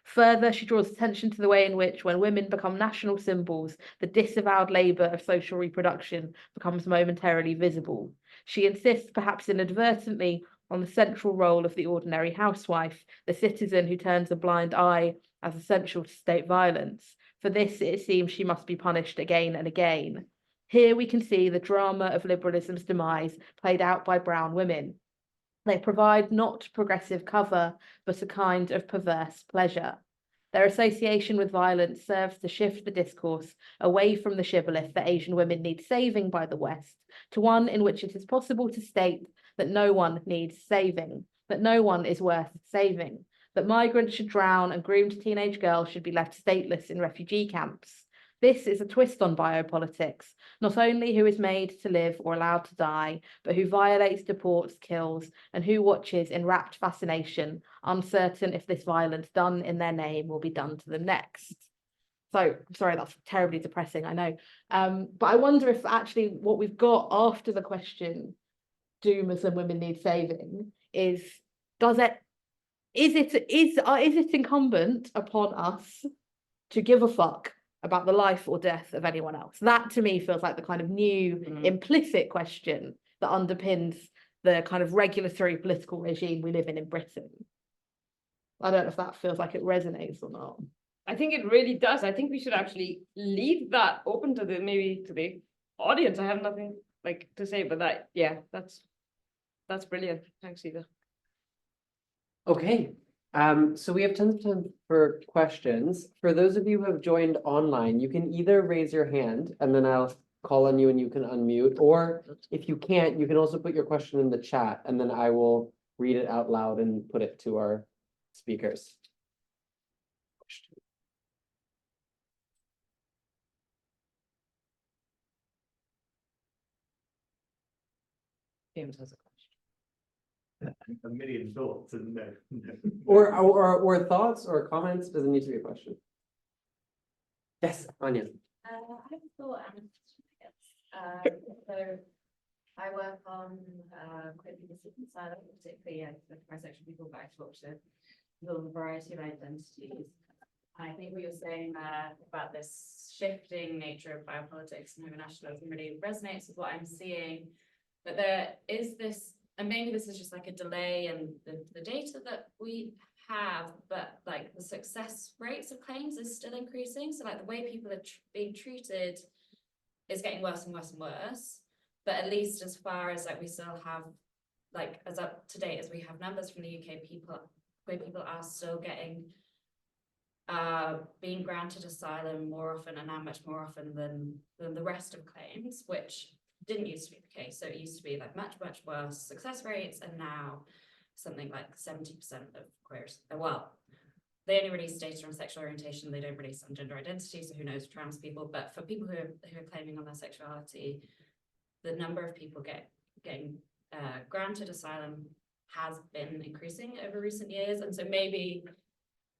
Further, she draws attention to the way in which, when women become national symbols, the disavowed labour of social reproduction becomes momentarily visible. She insists, perhaps inadvertently, on the central role of the ordinary housewife, the citizen who turns a blind eye as essential to state violence. For this, it seems, she must be punished again and again. Here we can see the drama of liberalism's demise played out by brown women. They provide not progressive cover, but a kind of perverse pleasure. Their association with violence serves to shift the discourse away from the shibboleth that Asian women need saving by the West to one in which it is possible to state that no one needs saving, that no one is worth saving, that migrants should drown and groomed teenage girls should be left stateless in refugee camps. This is a twist on biopolitics, not only who is made to live or allowed to die, but who violates, deports, kills, and who watches in rapt fascination, uncertain if this violence done in their name will be done to them next. So, sorry, that's terribly depressing, I know. But I wonder if actually what we've got after the question, do Muslim women need saving, is it incumbent upon us to give a fuck about the life or death of anyone else? That to me feels like the kind of new implicit question that underpins the kind of regulatory political regime we live in Britain. I don't know if that feels like it resonates or not. I think it really does. I think we should actually leave that open to the audience. I have nothing like to say, but that's brilliant. Thanks, Sita. Okay, so we have tons of time for questions. For those of you who have joined online, you can either raise your hand and then I'll call on you and you can unmute, or if you can't, you can also put your question in the chat and then I will read it out loud and put it to our speakers. James has a question. A million thoughts and no. Or thoughts or comments, doesn't need to be a question. Yes, Anya. I have a thought and a question, so I work on queer people side, particularly for bisexual people, but I talk to the variety of identities. I think what you're saying about this shifting nature of biopolitics and homonationalism really resonates with what I'm seeing. But there is this, and maybe this is just like a delay in the data that we have, but like the success rates of claims is still increasing. So like the way people are being treated is getting worse and worse and worse. But at least as far as like we still have, like as up to date as we have numbers from the UK, queer people are still getting being granted asylum more often, and now much more often than the rest of claims, which didn't used to be the case. So it used to be like much worse success rates, and now something like 70% of queers, well, they only release data on sexual orientation, they don't release on gender identity, so who knows trans people, but for people who are claiming on their sexuality, the number of people getting granted asylum has been increasing over recent years. And so maybe,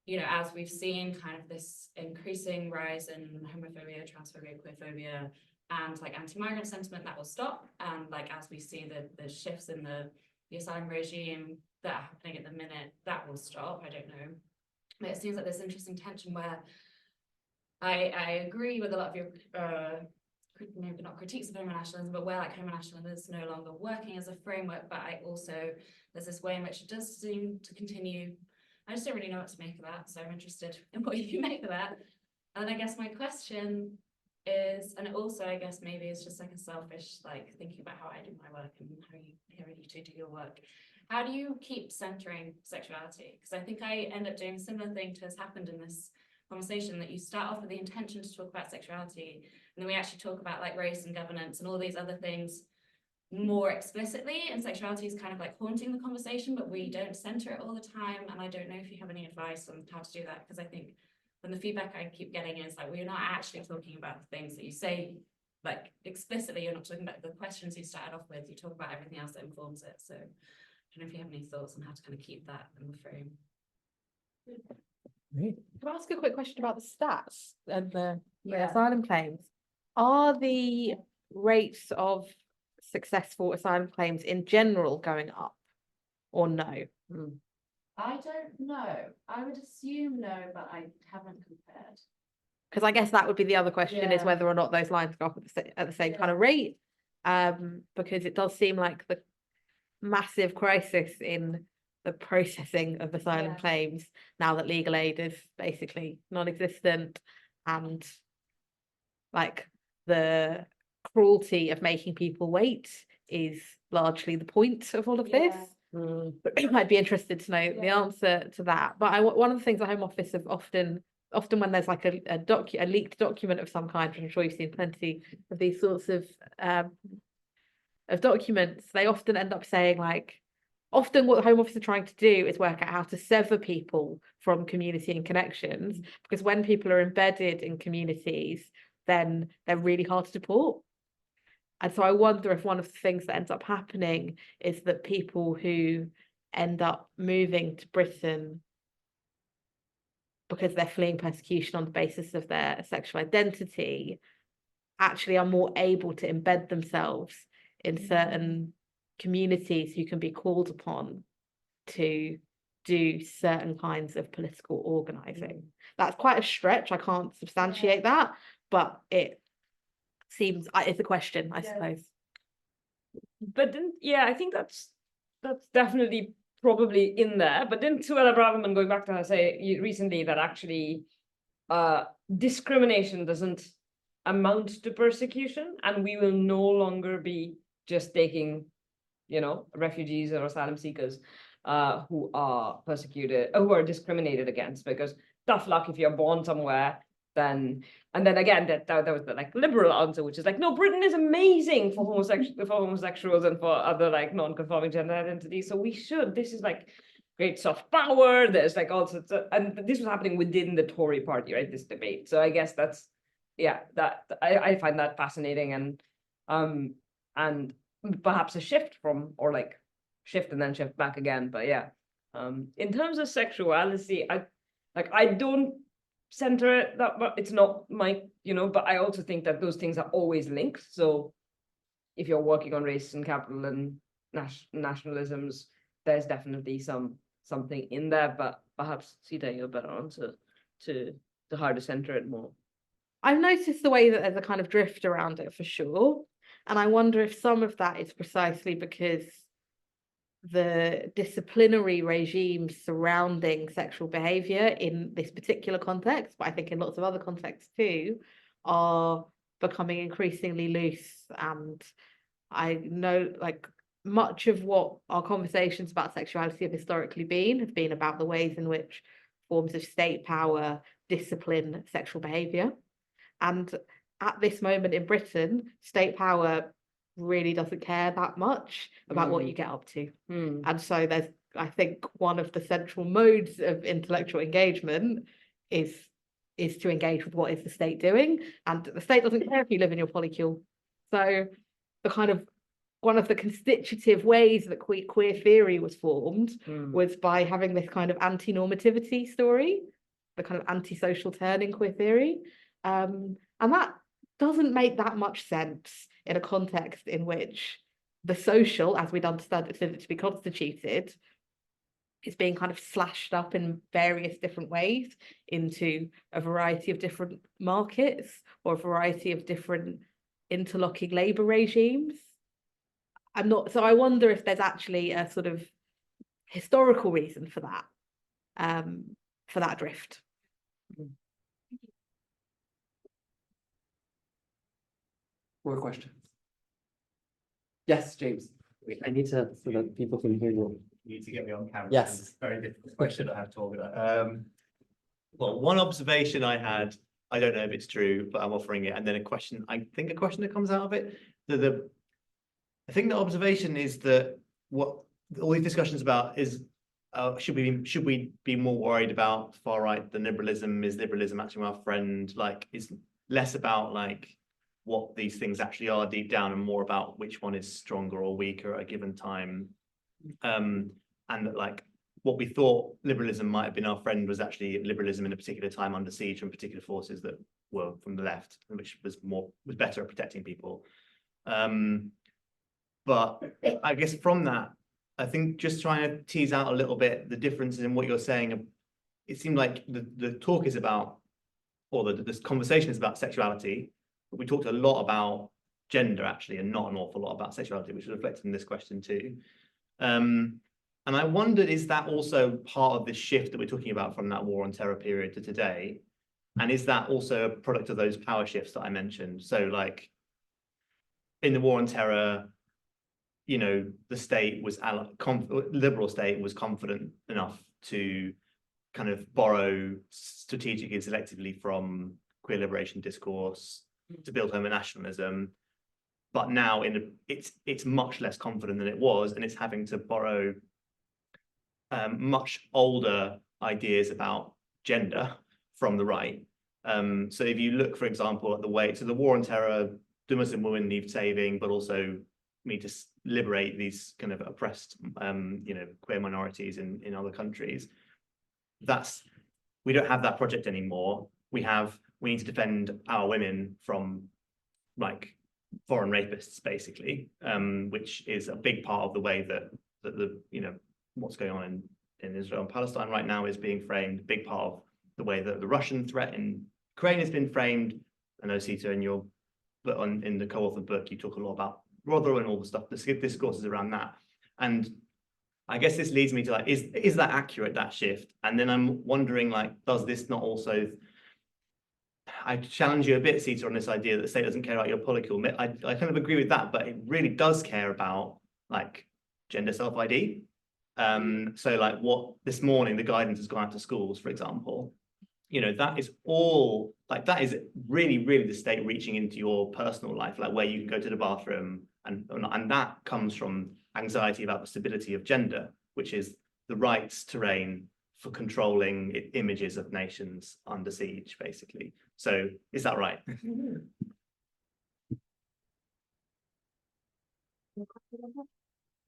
you know, as we've seen kind of this increasing rise in homophobia, transphobia, queerphobia, and like anti-migrant sentiment, that will stop. And like as we see the shifts in the asylum regime that are happening at the minute, that will stop. I don't know. But it seems like this interesting tension where I agree with a lot of your maybe not critiques of homonationalism, but where like homonationalism is no longer working as a framework, but I also, there's this way in which it does seem to continue. I just don't really know what to make of that, so I'm interested in what you make of that. And I guess my question is, and also I guess maybe it's just like a selfish, like thinking about how I do my work and how you hearing you two do your work. How do you keep centering sexuality? Because I think I end up doing a similar thing to has happened in this conversation, that you start off with the intention to talk about sexuality, and then we actually talk about like race and governance and all these other things more explicitly, and sexuality is kind of like haunting the conversation, but we don't center it all the time. And I don't know if you have any advice on how to do that, because I think when the feedback I keep getting is like, we're not actually talking about the things that you say, like explicitly, you're not talking about the questions you started off with, you talk about everything else that informs it. So I don't know if you have any thoughts on how to kind of keep that in the frame. Great. Can I ask a quick question about the stats and the Yeah. asylum claims? Are the rates of successful asylum claims in general going up, or no? I don't know. I would assume no, but I haven't compared. Because I guess that would be the other question, is Yeah. whether or not those lines go up at the same kind of Yeah. rate. Because it does seem like the massive crisis in the processing of asylum Yeah. claims, now that legal aid is basically non-existent, and like the cruelty of making people wait is largely the point of all of this. Yeah. I'd be interested to know the Yeah. answer to that. But one of the things the Home Office have often when there's like a leaked document of some kind, which I'm sure you've seen plenty of these sorts of documents, they often end up saying, like, often what the Home Office are trying to do is work out how to sever people from community and connections, because when people are embedded in communities, then they're really hard to deport. And so I wonder if one of the things that ends up happening is that people who end up moving to Britain because they're fleeing persecution on the basis of their sexual identity actually are more able to embed themselves in certain communities who can be called upon to do certain kinds of political organizing. That's quite a stretch. I can't substantiate that, but it seems it's a question, I suppose. But then, yeah, I think that's definitely probably in there. But then Suella Braverman, going back to her say recently that actually discrimination doesn't amount to persecution, and we will no longer be just taking, you know, refugees or asylum seekers who are persecuted, who are discriminated against, because tough luck if you're born somewhere. Then again, that was the like liberal answer, which is like, no, Britain is amazing for homosexuals and for other like non-conforming gender identities. So we should. This is like great soft power. There's like all sorts of, and this was happening within the Tory party, right? This debate. So I guess that's, yeah, that I find that fascinating, and perhaps a shift from, or like shift and then shift back again. But yeah, in terms of sexuality, I don't center it that much. It's not my, you know, but I also think that those things are always linked. So if you're working on race and capital and nationalisms, there's definitely something in there, but perhaps Sita, you're better answer to how to center it more. I've noticed the way that there's a kind of drift around it for sure. And I wonder if some of that is precisely because the disciplinary regimes surrounding sexual behavior in this particular context, but I think in lots of other contexts too, are becoming increasingly loose. And I know, like, much of what our conversations about sexuality have historically been have been about the ways in which forms of state power discipline sexual behavior. And at this moment in Britain, state power really doesn't care that much about what you get up to. And so there's, I think, one of the central modes of intellectual engagement is to engage with what is the state doing, and the state doesn't care if you live in your polycule. So the kind of one of the constitutive ways that queer theory was formed was by having this kind of anti-normativity story, the kind of anti-social turn in queer theory. And that doesn't make that much sense in a context in which the social, as we'd understand it to be constituted, is being kind of slashed up in various different ways into a variety of different markets or a variety of different interlocking labour regimes. So I wonder if there's actually a sort of historical reason for that drift. More questions? Yes, James. Wait, I need to, so that people can hear you. You need to get me on camera. Yes. It's a very difficult question I have to organize. Well, one observation I had, I don't know if it's true, but I'm offering it, and then a question, I think a question that comes out of it. I think the observation is that what all these discussions about is, should we be more worried about far right than liberalism? Is liberalism actually our friend? Like, it's less about like what these things actually are deep down, and more about which one is stronger or weaker at a given time. And that, like, what we thought liberalism might have been our friend was actually liberalism in a particular time under siege from particular forces that were from the left, which was better at protecting people. But I guess from that, I think just trying to tease out a little bit the differences in what you're saying. It seemed like the talk is about, or this conversation is about sexuality, but we talked a lot about gender actually, and not an awful lot about sexuality, which is reflected in this question too. And I wondered, is that also part of this shift that we're talking about from that war on terror period to today? And is that also a product of those power shifts that I mentioned? So like in the war on terror, you know, the state was, liberal state was confident enough to kind of borrow strategically and selectively from queer liberation discourse to build homonationalism. But now it's much less confident than it was, and it's having to borrow much older ideas about gender from the right. So if you look, for example, at the way, so the war on terror, the Muslim women need saving, but also need to liberate these kind of oppressed, you know, queer minorities in other countries. We don't have that project anymore. We need to defend our women from like foreign rapists, basically, which is a big part of the way that the you know, what's going on in Israel and Palestine right now is being framed. A big part of the way that the Russian threat in Ukraine has been framed. I know, Sita, in your in the co-authored book, you talk a lot about Rother and all the stuff, the discourses around that. And I guess this leads me to like, is that accurate, that shift? And then I'm wondering, like, does this not also, I challenge you a bit, Sita, on this idea that the state doesn't care about your political, I kind of agree with that, but it really does care about like gender self-ID. So like what this morning, the guidance has gone out to schools, for example, you know, that is all, like, that is really, really the state reaching into your personal life, like where you can go to the bathroom, and that comes from anxiety about the stability of gender, which is the right's terrain for controlling images of nations under siege, basically. So is that right?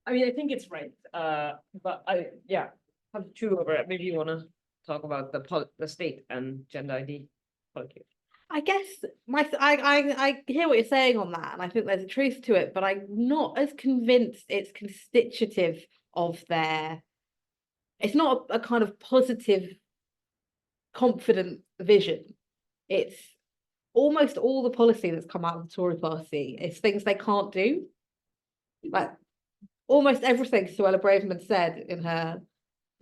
I mean, I think it's right, but I have two over it. Maybe you want to talk about the state and gender ID politics. I guess I hear what you're saying on that, and I think there's a truth to it, but I'm not as convinced it's constitutive of it's not a kind of positive, confident vision. It's almost all the policy that's come out of the Tory party is things they can't do. Like almost everything Suella Braverman said in her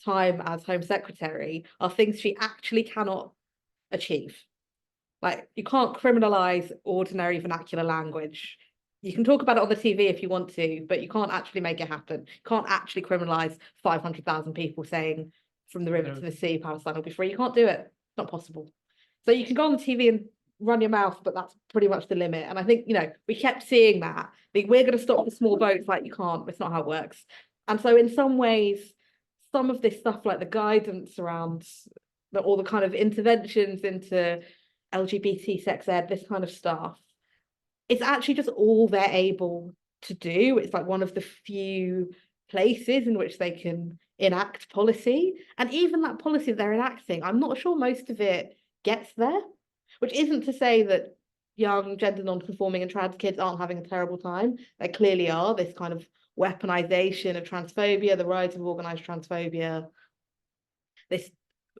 time as Home Secretary are things she actually cannot achieve. Like, you can't criminalize ordinary vernacular language. You can talk about it on the TV if you want to, but you can't actually make it happen. You can't actually criminalize 500,000 people saying from the river to the sea, Palestine will be free. You can't do it. It's not possible. So you can go on the TV and run your mouth, but that's pretty much the limit. And I think, you know, we kept seeing that. We're going to stop the small boats. Like, you can't. It's not how it works. And so in some ways, some of this stuff, like the guidance around all the kind of interventions into LGBT sex ed, this kind of stuff, it's actually just all they're able to do. It's like one of the few places in which they can enact policy. And even that policy they're enacting, I'm not sure most of it gets there, which isn't to say that young gender non-conforming and trans kids aren't having a terrible time. They clearly are. This kind of weaponization of transphobia, the rise of organized transphobia, this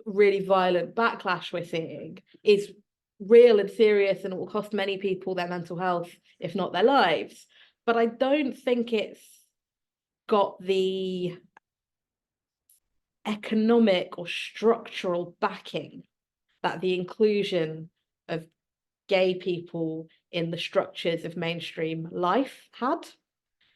really violent backlash we're seeing is real and serious, and it will cost many people their mental health, if not their lives. But I don't think it's got the economic or structural backing that the inclusion of gay people in the structures of mainstream life had.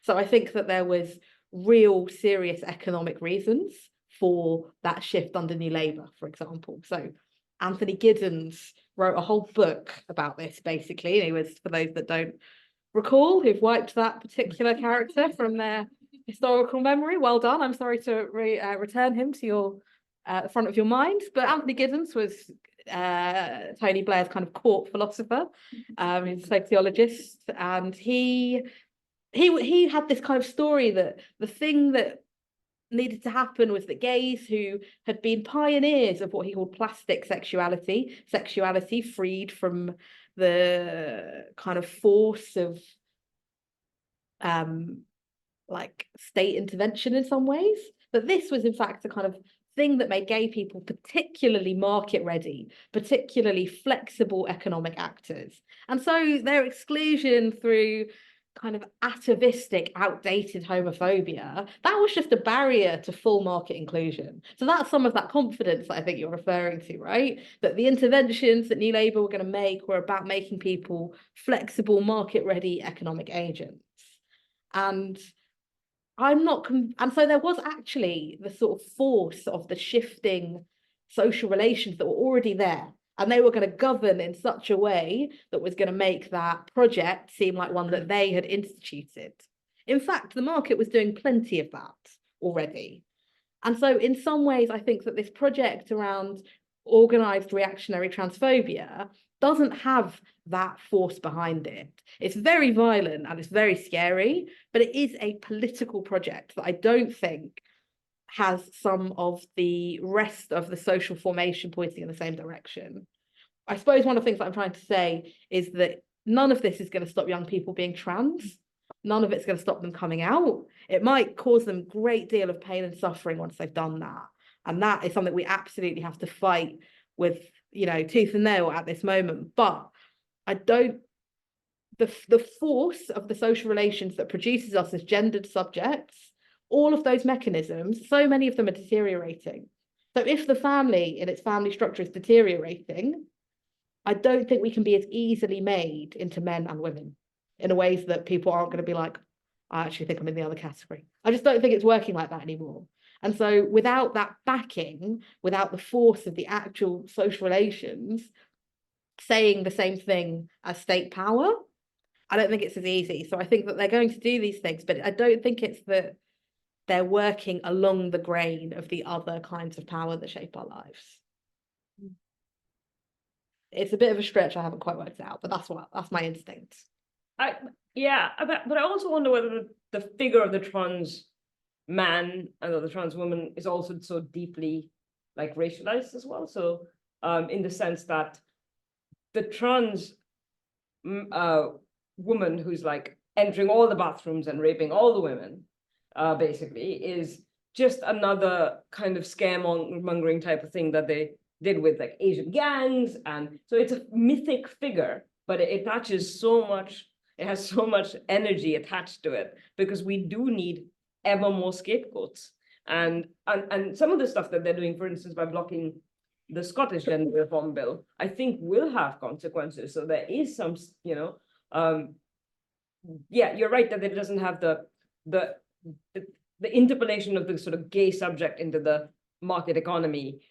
So I think that there was real serious economic reasons for that shift under New Labour, for example. So Anthony Giddens wrote a whole book about this, basically. And he was, for those that don't recall, who've wiped that particular character from their historical memory. Well done. I'm sorry to return him to your front of your mind. But Anthony Giddens was Tony Blair's kind of court philosopher. He's a sociologist, and he had this kind of story that the thing that needed to happen was that gays who had been pioneers of what he called plastic sexuality freed from the kind of force of like state intervention in some ways. But this was in fact a kind of thing that made gay people particularly market ready, particularly flexible economic actors. And so their exclusion through kind of atavistic, outdated homophobia, that was just a barrier to full market inclusion. So that's some of that confidence that I think you're referring to, right? That the interventions that New Labour were going to make were about making people flexible, market-ready economic agents. And and so there was actually the sort of force of the shifting social relations that were already there. And they were going to govern in such a way that was going to make that project seem like one that they had instituted. In fact, the market was doing plenty of that already. And so in some ways, I think that this project around organized reactionary transphobia doesn't have that force behind it. It's very violent and it's very scary, but it is a political project that I don't think has some of the rest of the social formation pointing in the same direction. I suppose one of the things that I'm trying to say is that none of this is going to stop young people being trans. None of it's going to stop them coming out. It might cause them a great deal of pain and suffering once they've done that. And that is something we absolutely have to fight with, you know, tooth and nail at this moment. But I don't, the force of the social relations that produces us as gendered subjects, all of those mechanisms, so many of them are deteriorating. So if the family in its family structure is deteriorating, I don't think we can be as easily made into men and women in a ways that people aren't going to be like, I actually think I'm in the other category. I just don't think it's working like that anymore. And so without that backing, without the force of the actual social relations saying the same thing as state power, I don't think it's as easy. So I think that they're going to do these things, but I don't think it's that they're working along the grain of the other kinds of power that shape our lives. It's a bit of a stretch. I haven't quite worked it out, but that's my instinct. Yeah, but I also wonder whether the figure of the trans man and the trans woman is also so deeply like racialized as well. So in the sense that the trans woman who's like entering all the bathrooms and raping all the women basically is just another kind of scaremongering type of thing that they did with like Asian gangs. And so it's a mythic figure, but it attaches so much, it has so much energy attached to it, because we do need ever more scapegoats. And some of the stuff that they're doing, for instance, by blocking the Scottish gender reform bill, I think will have consequences. So there is some, you know, yeah, you're right that it doesn't have the interpolation of the sort of gay subject into the market economy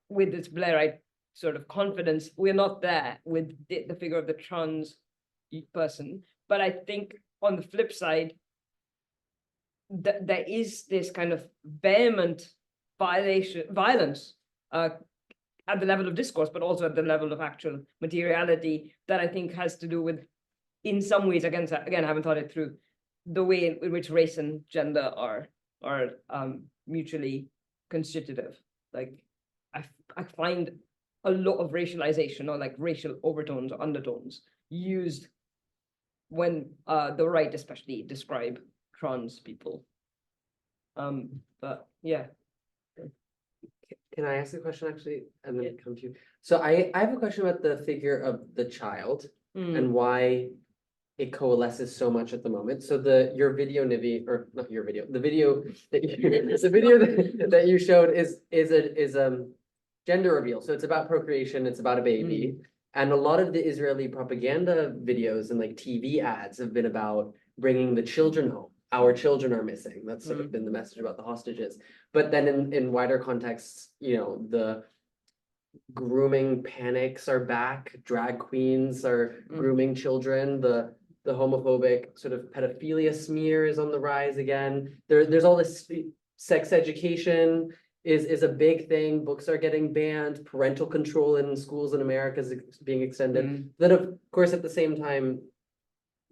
with its Blairite sort of confidence. We're not there with the figure of the trans person. But I think on the flip side, there is this kind of vehement violence at the level of discourse, but also at the level of actual materiality that I think has to do with, in some ways, again, I haven't thought it through, the way in which race and gender are mutually constitutive. Like I find a lot of racialization or like racial overtones or undertones used when the right especially describe trans people. But yeah. Can I ask a question actually, and then come to you? So I have a question about the figure of the child and why it coalesces so much at the moment. So your video, Nivi, or not your video, the video that that you showed is gender reveal. So it's about procreation, it's about a baby. And a lot of the Israeli propaganda videos and like TV ads have been about bringing the children home. Our children are missing. That's sort of been the message about the hostages. But then in wider contexts, you know, the grooming panics are back. Drag queens are grooming children. The homophobic sort of pedophilia smear is on the rise again. There's all this sex education is a big thing. Books are getting banned. Parental control in schools in America is being extended. Then of course at the same time,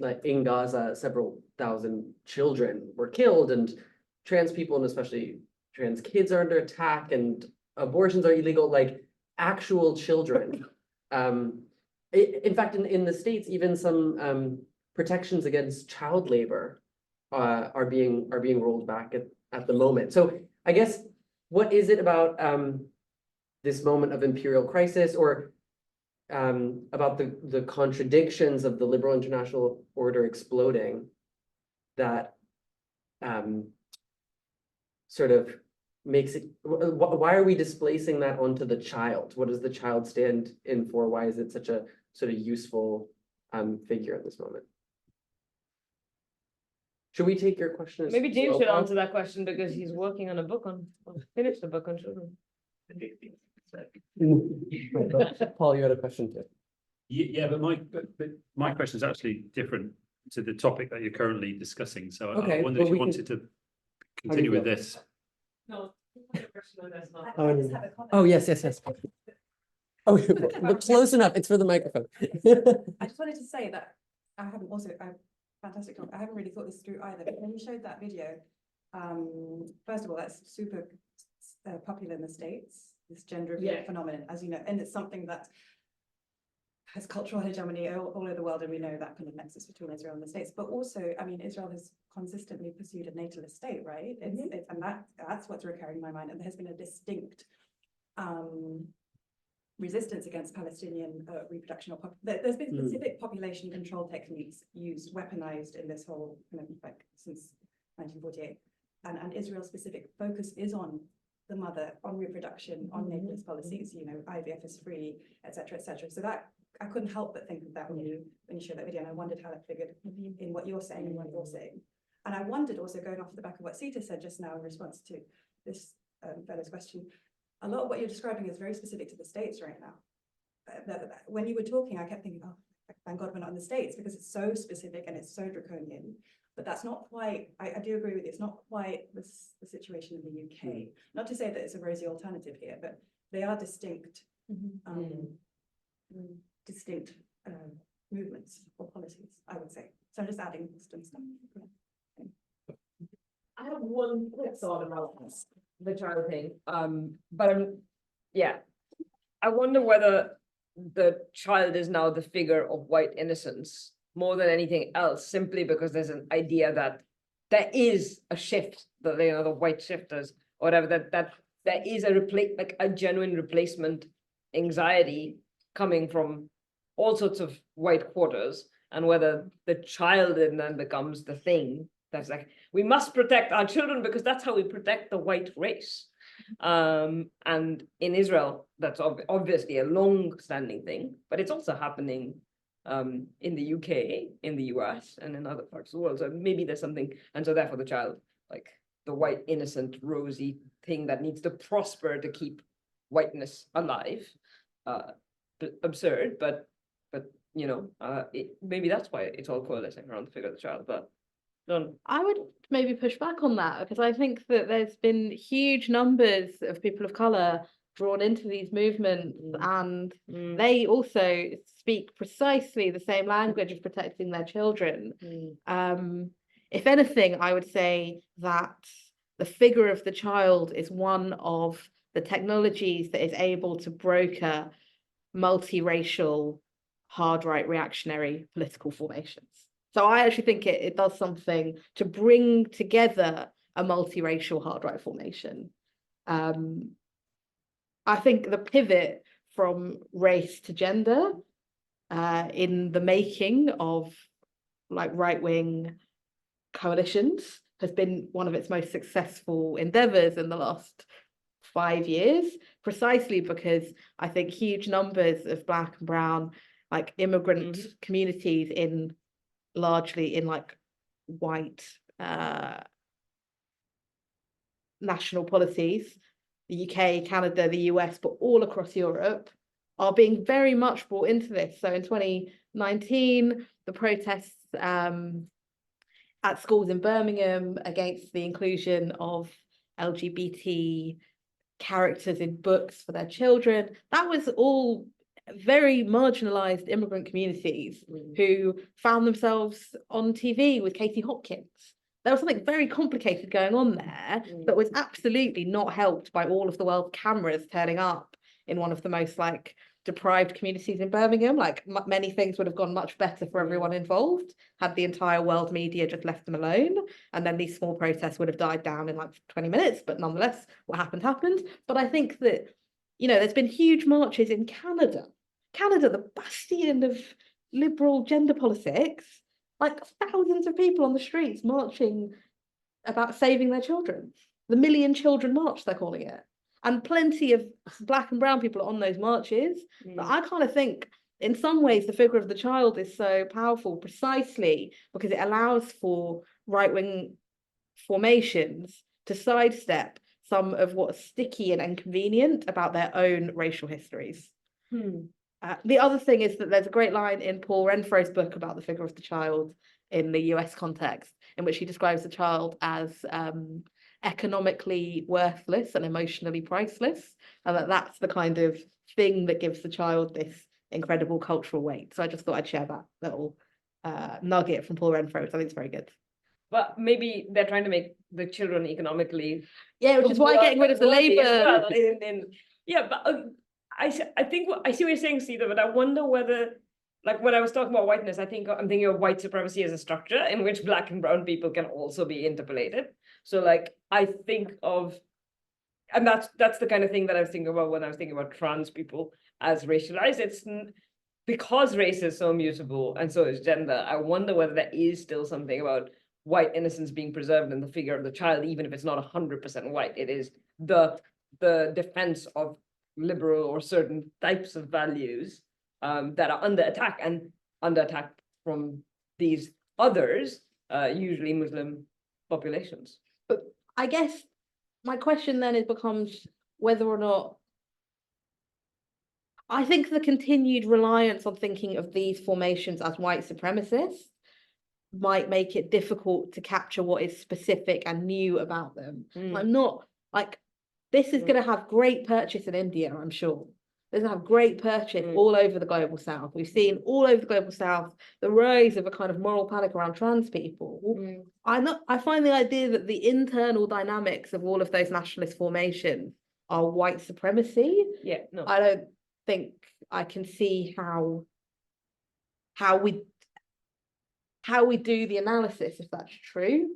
like in Gaza, several thousand children were killed, and trans people and especially trans kids are under attack, and abortions are illegal, like actual children. In fact, in the States, even some protections against child labor are being rolled back at the moment. So I guess, what is it about this moment of imperial crisis, or about the contradictions of the liberal international order exploding, that sort of makes it, why are we displacing that onto the child? What does the child stand in for? Why is it such a sort of useful figure at this moment? Should we take your question? as Maybe James well, should Paul? answer that question because he's working on a book finished a book on children. Paul, you had a question too. Yeah, but my question is actually different to the topic that you're currently discussing. So Okay, I wonder well, if we you can- wanted to continue with feel? this. No. Oh, yes. Oh, but close enough. It's for the microphone. I just wanted to say that I haven't fantastic talk. I haven't really thought this through either, but when you showed that video, first of all, that's super popular in the States, this gender reveal Yeah. phenomenon, as you know, and it's something that has cultural hegemony all over the world, and we know that kind of nexus between Israel and the States. But also, I mean, Israel has consistently pursued a natalist state, right? And that's what's recurring in my mind. And there has been a distinct resistance against Palestinian reproduction, or there's been specific population control techniques used, weaponized in this whole kind of like since 1948, and Israel's specific focus is on the mother, on reproduction, on natalist policies. You know, IVF is free, etc., etc. So that I couldn't help but think of that when you showed that video, and I wondered how that figured in what you're saying and what you're saying. And I wondered also, going off the back of what Sita said just now in response to this fellow's question, a lot of what you're describing is very specific to the States right now. When you were talking, I kept thinking, oh, thank God we're not in the States, because it's so specific and it's so draconian. But that's not quite, I do agree with you, it's not quite the situation in the UK. Not to say that it's a rosy alternative here, but they are distinct, distinct movements or policies, I would say. So I'm just adding some stuff. I have one quick thought about the child thing, but I wonder whether the child is now the figure of white innocence more than anything else, simply because there's an idea that there is a shift, that the white shifters, or whatever, that there is a genuine replacement anxiety coming from all sorts of white quarters, and whether the child then becomes the thing that's like, we must protect our children because that's how we protect the white race. And in Israel, that's obviously a long-standing thing, but it's also happening in the UK, in the US, and in other parts of the world. So maybe there's something, and so therefore the child, like the white, innocent, rosy thing that needs to prosper to keep whiteness alive. Absurd, but you know, maybe that's why it's all coalescing around the figure of the child. But I would maybe push back on that, because I think that there's been huge numbers of people of colour drawn into these movements, and they also speak precisely the same language of protecting their children. If anything, I would say that the figure of the child is one of the technologies that is able to broker multiracial, hard right reactionary political formations. So I actually think it does something to bring together a multiracial hard right formation. I think the pivot from race to gender in the making of like right-wing coalitions has been one of its most successful endeavors in the last 5 years, precisely because I think huge numbers of Black and brown, like immigrant communities largely in like white national polities, the UK, Canada, the US, but all across Europe, are being very much brought into this. So in 2019, the protests at schools in Birmingham against the inclusion of LGBT characters in books for their children, that was all very marginalized immigrant communities who found themselves on TV with Katie Hopkins. There was something very complicated going on there that was absolutely not helped by all of the world cameras turning up in one of the most like deprived communities in Birmingham. Like many things would have gone much better for everyone involved had the entire world media just left them alone. And then these small protests would have died down in like 20 minutes. But nonetheless, what happened. But I think that, there's been huge marches in Canada. Canada, the bastion of liberal gender politics, like thousands of people on the streets marching about saving their children. The Million Children March, they're calling it. And plenty of Black and brown people are on those marches. But I kind of think in some ways the figure of the child is so powerful precisely because it allows for right-wing formations to sidestep some of what's sticky and inconvenient about their own racial histories. The other thing is that there's a great line in Paul Renfro's book about the figure of the child in the US context, in which he describes the child as economically worthless and emotionally priceless, and that's the kind of thing that gives the child this incredible cultural weight. So I just thought I'd share that little nugget from Paul Renfro, which I think is very good. But maybe they're trying to make the children economically. Which is why getting rid of the labor. But I think I see what you're saying, Sita, but I wonder whether, like when I was talking about whiteness, I'm thinking of white supremacy as a structure in which Black and brown people can also be interpolated. So like I think of, and that's the kind of thing that I was thinking about when I was thinking about trans people as racialized. It's because race is so mutable and so is gender. I wonder whether there is still something about white innocence being preserved in the figure of the child, even if it's not 100% white. It is the defense of liberal or certain types of values that are under attack from these others, usually Muslim populations. But I guess my question then becomes whether or not I think the continued reliance on thinking of these formations as white supremacists might make it difficult to capture what is specific and new about them. I'm not like, this is going to have great purchase in India, I'm sure. It's going to have great purchase all over the global south. We've seen all over the global south the rise of a kind of moral panic around trans people. I find the idea that the internal dynamics of all of those nationalist formations are white supremacy. I don't think I can see how we do the analysis if that's true.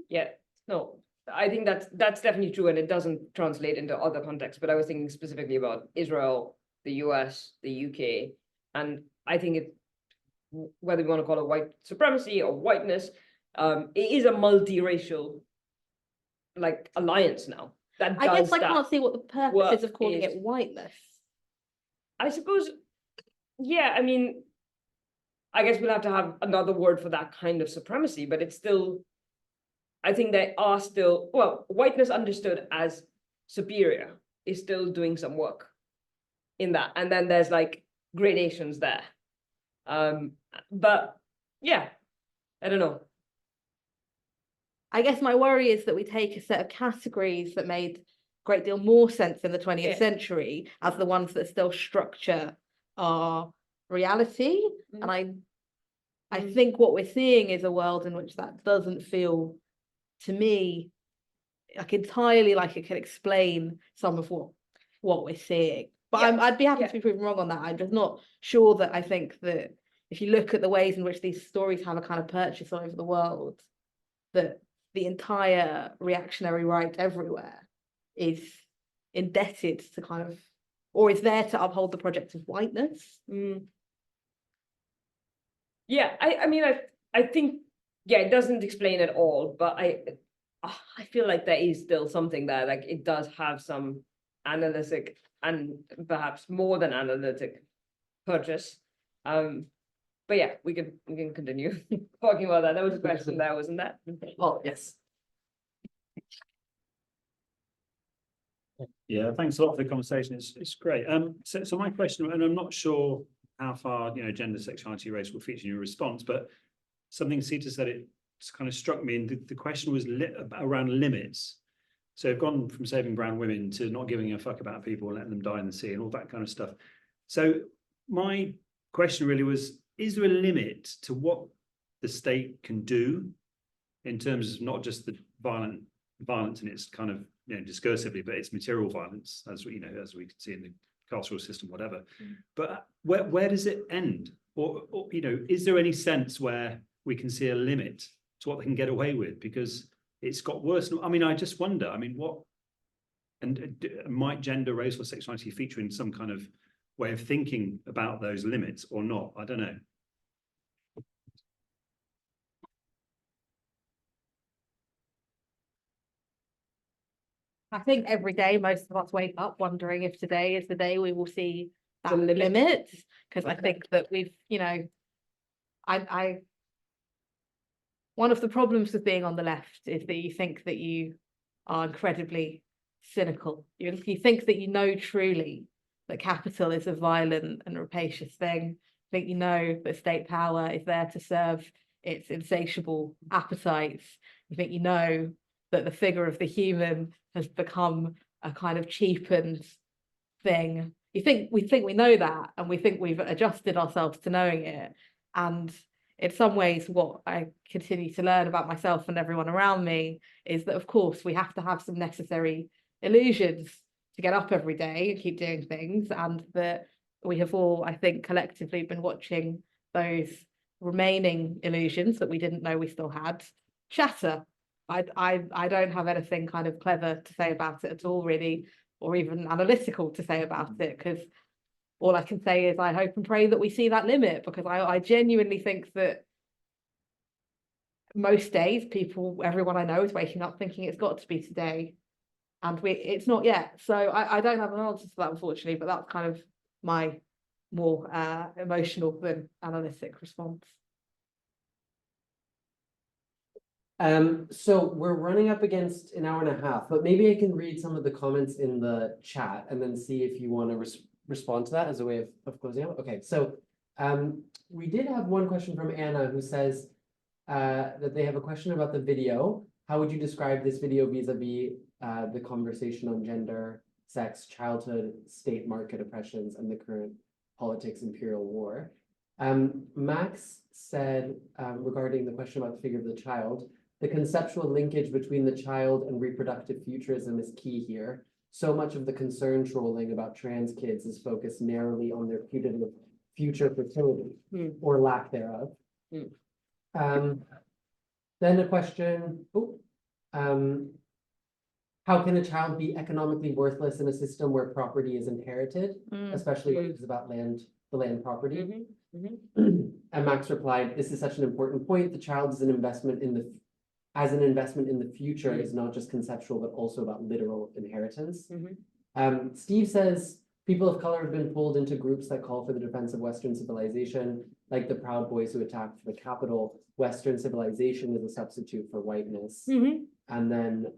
I think that's definitely true, and it doesn't translate into other contexts, but I was thinking specifically about Israel, the US, the UK, and I think it, whether we want to call it white supremacy or whiteness, it is a multiracial like alliance now. I guess I can't see what the purpose is of calling it whiteness. I suppose, I mean, I guess we'll have to have another word for that kind of supremacy, but it's still, I think they are still, whiteness understood as superior is still doing some work in that. And then there's like gradations there. But yeah, I don't know. I guess my worry is that we take a set of categories that made a great deal more sense in the 20th century as the ones that still structure our reality. And I think what we're seeing is a world in which that doesn't feel, to me, like entirely like it can explain some of what we're seeing. But I'd be happy to be proven wrong on that. I'm just not sure that I think that if you look at the ways in which these stories have a kind of purchase over the world, that the entire reactionary right everywhere is indebted to kind of, or is there to uphold the project of whiteness. I mean, I think, it doesn't explain it all, but I feel like there is still something there. Like it does have some analytic and perhaps more than analytic purchase. But yeah, we can continue talking about that. There was a question there, wasn't that? Oh, yes. Yeah, thanks a lot for the conversation. It's great. So my question, and I'm not sure how far gender, sexuality, race will feature in your response, but something Sita said, it kind of struck me, and the question was around limits. So I've gone from saving brown women to not giving a fuck about people and letting them die in the sea and all that kind of stuff. So my question really was, is there a limit to what the state can do in terms of not just the violence and its kind of discursively, but it's material violence, as we can see in the carceral system, whatever. But where does it end? Or, is there any sense where we can see a limit to what they can get away with? Because it's got worse. I mean, I just wonder, might gender, race, or sexuality feature in some kind of way of thinking about those limits or not? I don't know. I think every day most of us wake up wondering if today is the day we will see that The limit. limit. Because I think that we've, I one of the problems with being on the left is that you think that you are incredibly cynical. You think that you know truly that capital is a violent and rapacious thing. I think you know that state power is there to serve its insatiable appetites. You think you know that the figure of the human has become a kind of cheapened thing. We think we know that, and we think we've adjusted ourselves to knowing it. And in some ways, what I continue to learn about myself and everyone around me is that, of course, we have to have some necessary illusions to get up every day and keep doing things, and that we have all, I think, collectively been watching those remaining illusions that we didn't know we still had shatter. I don't have anything kind of clever to say about it at all, really, or even analytical to say about it, because all I can say is I hope and pray that we see that limit, because I genuinely think that most days everyone I know is waking up thinking it's got to be today, and it's not yet. So I don't have an answer to that, unfortunately, but that's kind of my more emotional than analytic response. So we're running up against an hour and a half, but maybe I can read some of the comments in the chat and then see if you want to respond to that as a way of closing out. Okay, so we did have one question from Anna, who says that they have a question about the video. How would you describe this video vis-a-vis the conversation on gender, sex, childhood, state market oppressions, and the current politics imperial war? Max said, regarding the question about the figure of the child, the conceptual linkage between the child and reproductive futurism is key here. So much of the concern trolling about trans kids is focused narrowly on their putative future fertility or lack thereof. Then a question, how can a child be economically worthless in a system where property is inherited, especially when it's about the land property? And Max replied, this is such an important point. The child is an investment in the future is not just conceptual, but also about literal inheritance. Steve says, people of color have been pulled into groups that call for the defense of Western civilization, like the Proud Boys who attacked the Capitol. Western civilization is a substitute for whiteness. And then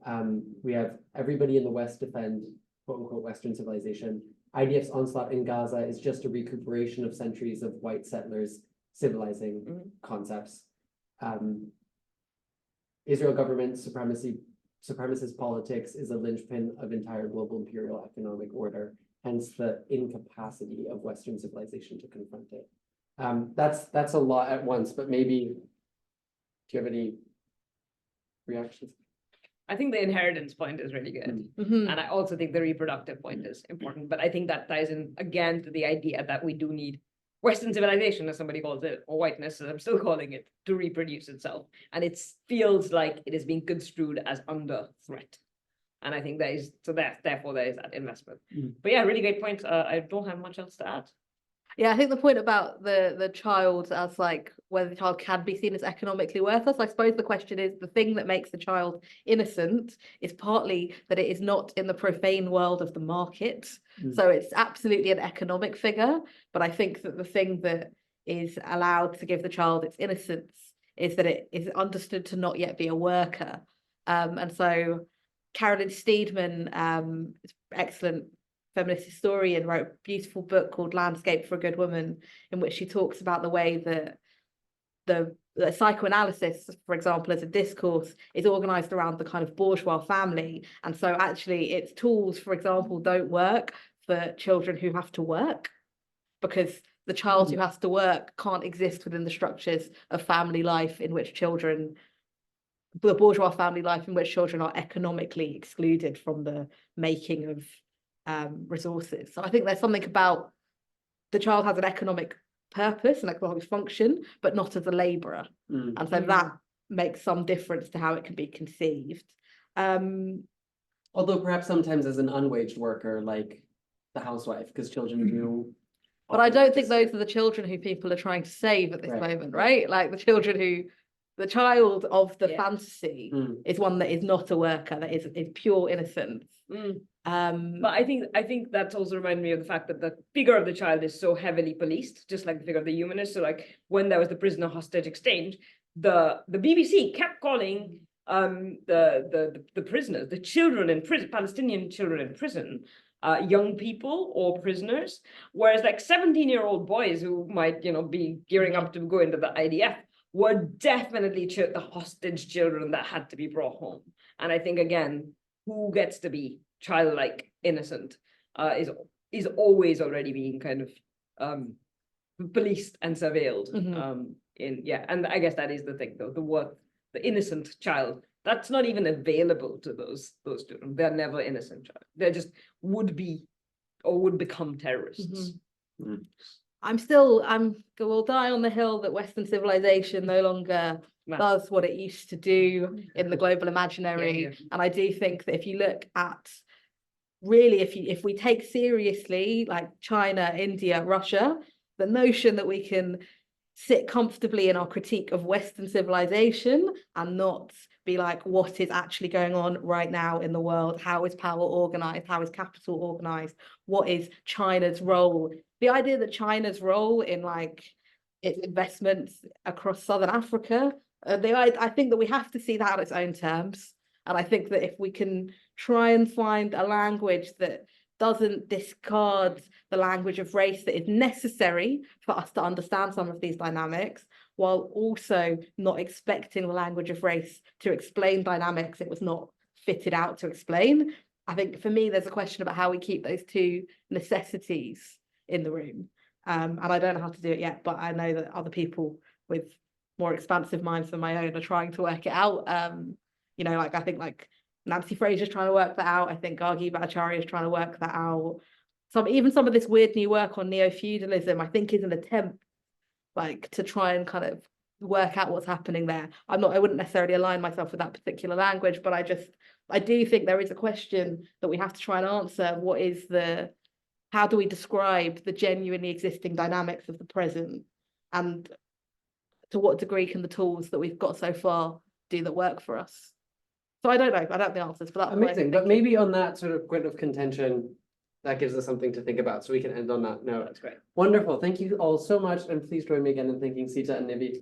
we have everybody in the West defend, quote unquote, Western civilization. IDF's onslaught in Gaza is just a recuperation of centuries of white settlers civilizing concepts. Israel government supremacist politics is a linchpin of entire global imperial economic order, hence the incapacity of Western civilization to confront it. That's a lot at once, but maybe, do you have any reactions? I think the inheritance point is really good. And I also think the reproductive point is important, but I think that ties in again to the idea that we do need Western civilization, as somebody calls it, or whiteness, as I'm still calling it, to reproduce itself. And it feels like it is being construed as under threat. And I think therefore there is that investment. But yeah, really great point. I don't have much else to add. Yeah, I think the point about the child as like whether the child can be seen as economically worthless, I suppose the question is the thing that makes the child innocent is partly that it is not in the profane world of the market. So it's absolutely an economic figure. But I think that the thing that is allowed to give the child its innocence is that it is understood to not yet be a worker. And so Carolyn Steedman, excellent feminist historian, wrote a beautiful book called Landscape for a Good Woman, in which she talks about the way that the psychoanalysis, for example, as a discourse, is organized around the kind of bourgeois family. And so actually its tools, for example, don't work for children who have to work, because the child who has to work can't exist within the structures of family life in which children, the bourgeois family life in which children are economically excluded from the making of resources. So I think there's something about the child has an economic purpose and economic function, but not as a labourer. Mm. And so that makes some difference to how it can be conceived. Although perhaps sometimes as an unwaged worker, like the housewife, because children do. But I don't think those are the children who people are trying to save at this Right. moment, right? Like the children who, the child of the Yeah. fantasy Mm. is one that is not a worker, that is pure innocence. Mm. Um, But I think that's also reminded me of the fact that the figure of the child is so heavily policed, just like the figure of the human is. So like when there was the prisoner hostage exchange, the BBC kept calling the prisoners, the children in prison, Palestinian children in prison, young people or prisoners, whereas like 17-year-old boys who might, you know, be gearing up to go into the IDF were definitely the hostage children that had to be brought home. And I think again, who gets to be childlike innocent is always already being kind of policed and surveilled. Mhm. And I guess that is the thing though, the innocent child, that's not even available to those children. They're never innocent child. They're just would be or would become terrorists. we'll die on the hill that Western civilization no longer Nah. does what it used to do in the global imaginary. Yeah. And I do think that if you look at really, if we take seriously like China, India, Russia, the notion that we can sit comfortably in our critique of Western civilization and not be like, what is actually going on right now in the world? How is power organized? How is capital organized? What is China's role? The idea that China's role in like its investments across Southern Africa, I think that we have to see that on its own terms. And I think that if we can try and find a language that doesn't discard the language of race that is necessary for us to understand some of these dynamics, while also not expecting the language of race to explain dynamics it was not fitted out to explain. I think for me, there's a question about how we keep those two necessities in the room. And I don't know how to do it yet, but I know that other people with more expansive minds than my own are trying to work it out. I think like Nancy Fraser's trying to work that out. I think Gargi Bhattacharya is trying to work that out. Even some of this weird new work on neo-feudalism, I think, is an attempt like to try and kind of work out what's happening there. I wouldn't necessarily align myself with that particular language, but I do think there is a question that we have to try and answer. How do we describe the genuinely existing dynamics of the present? And to what degree can the tools that we've got so far do that work for us? So I don't know. I don't have the answers, but that's Amazing, but maybe on that sort of point of contention, that gives us something to think about, so we can end on that note. That's great. Wonderful, thank you all so much, and please join me again in thanking Sita and Nivi.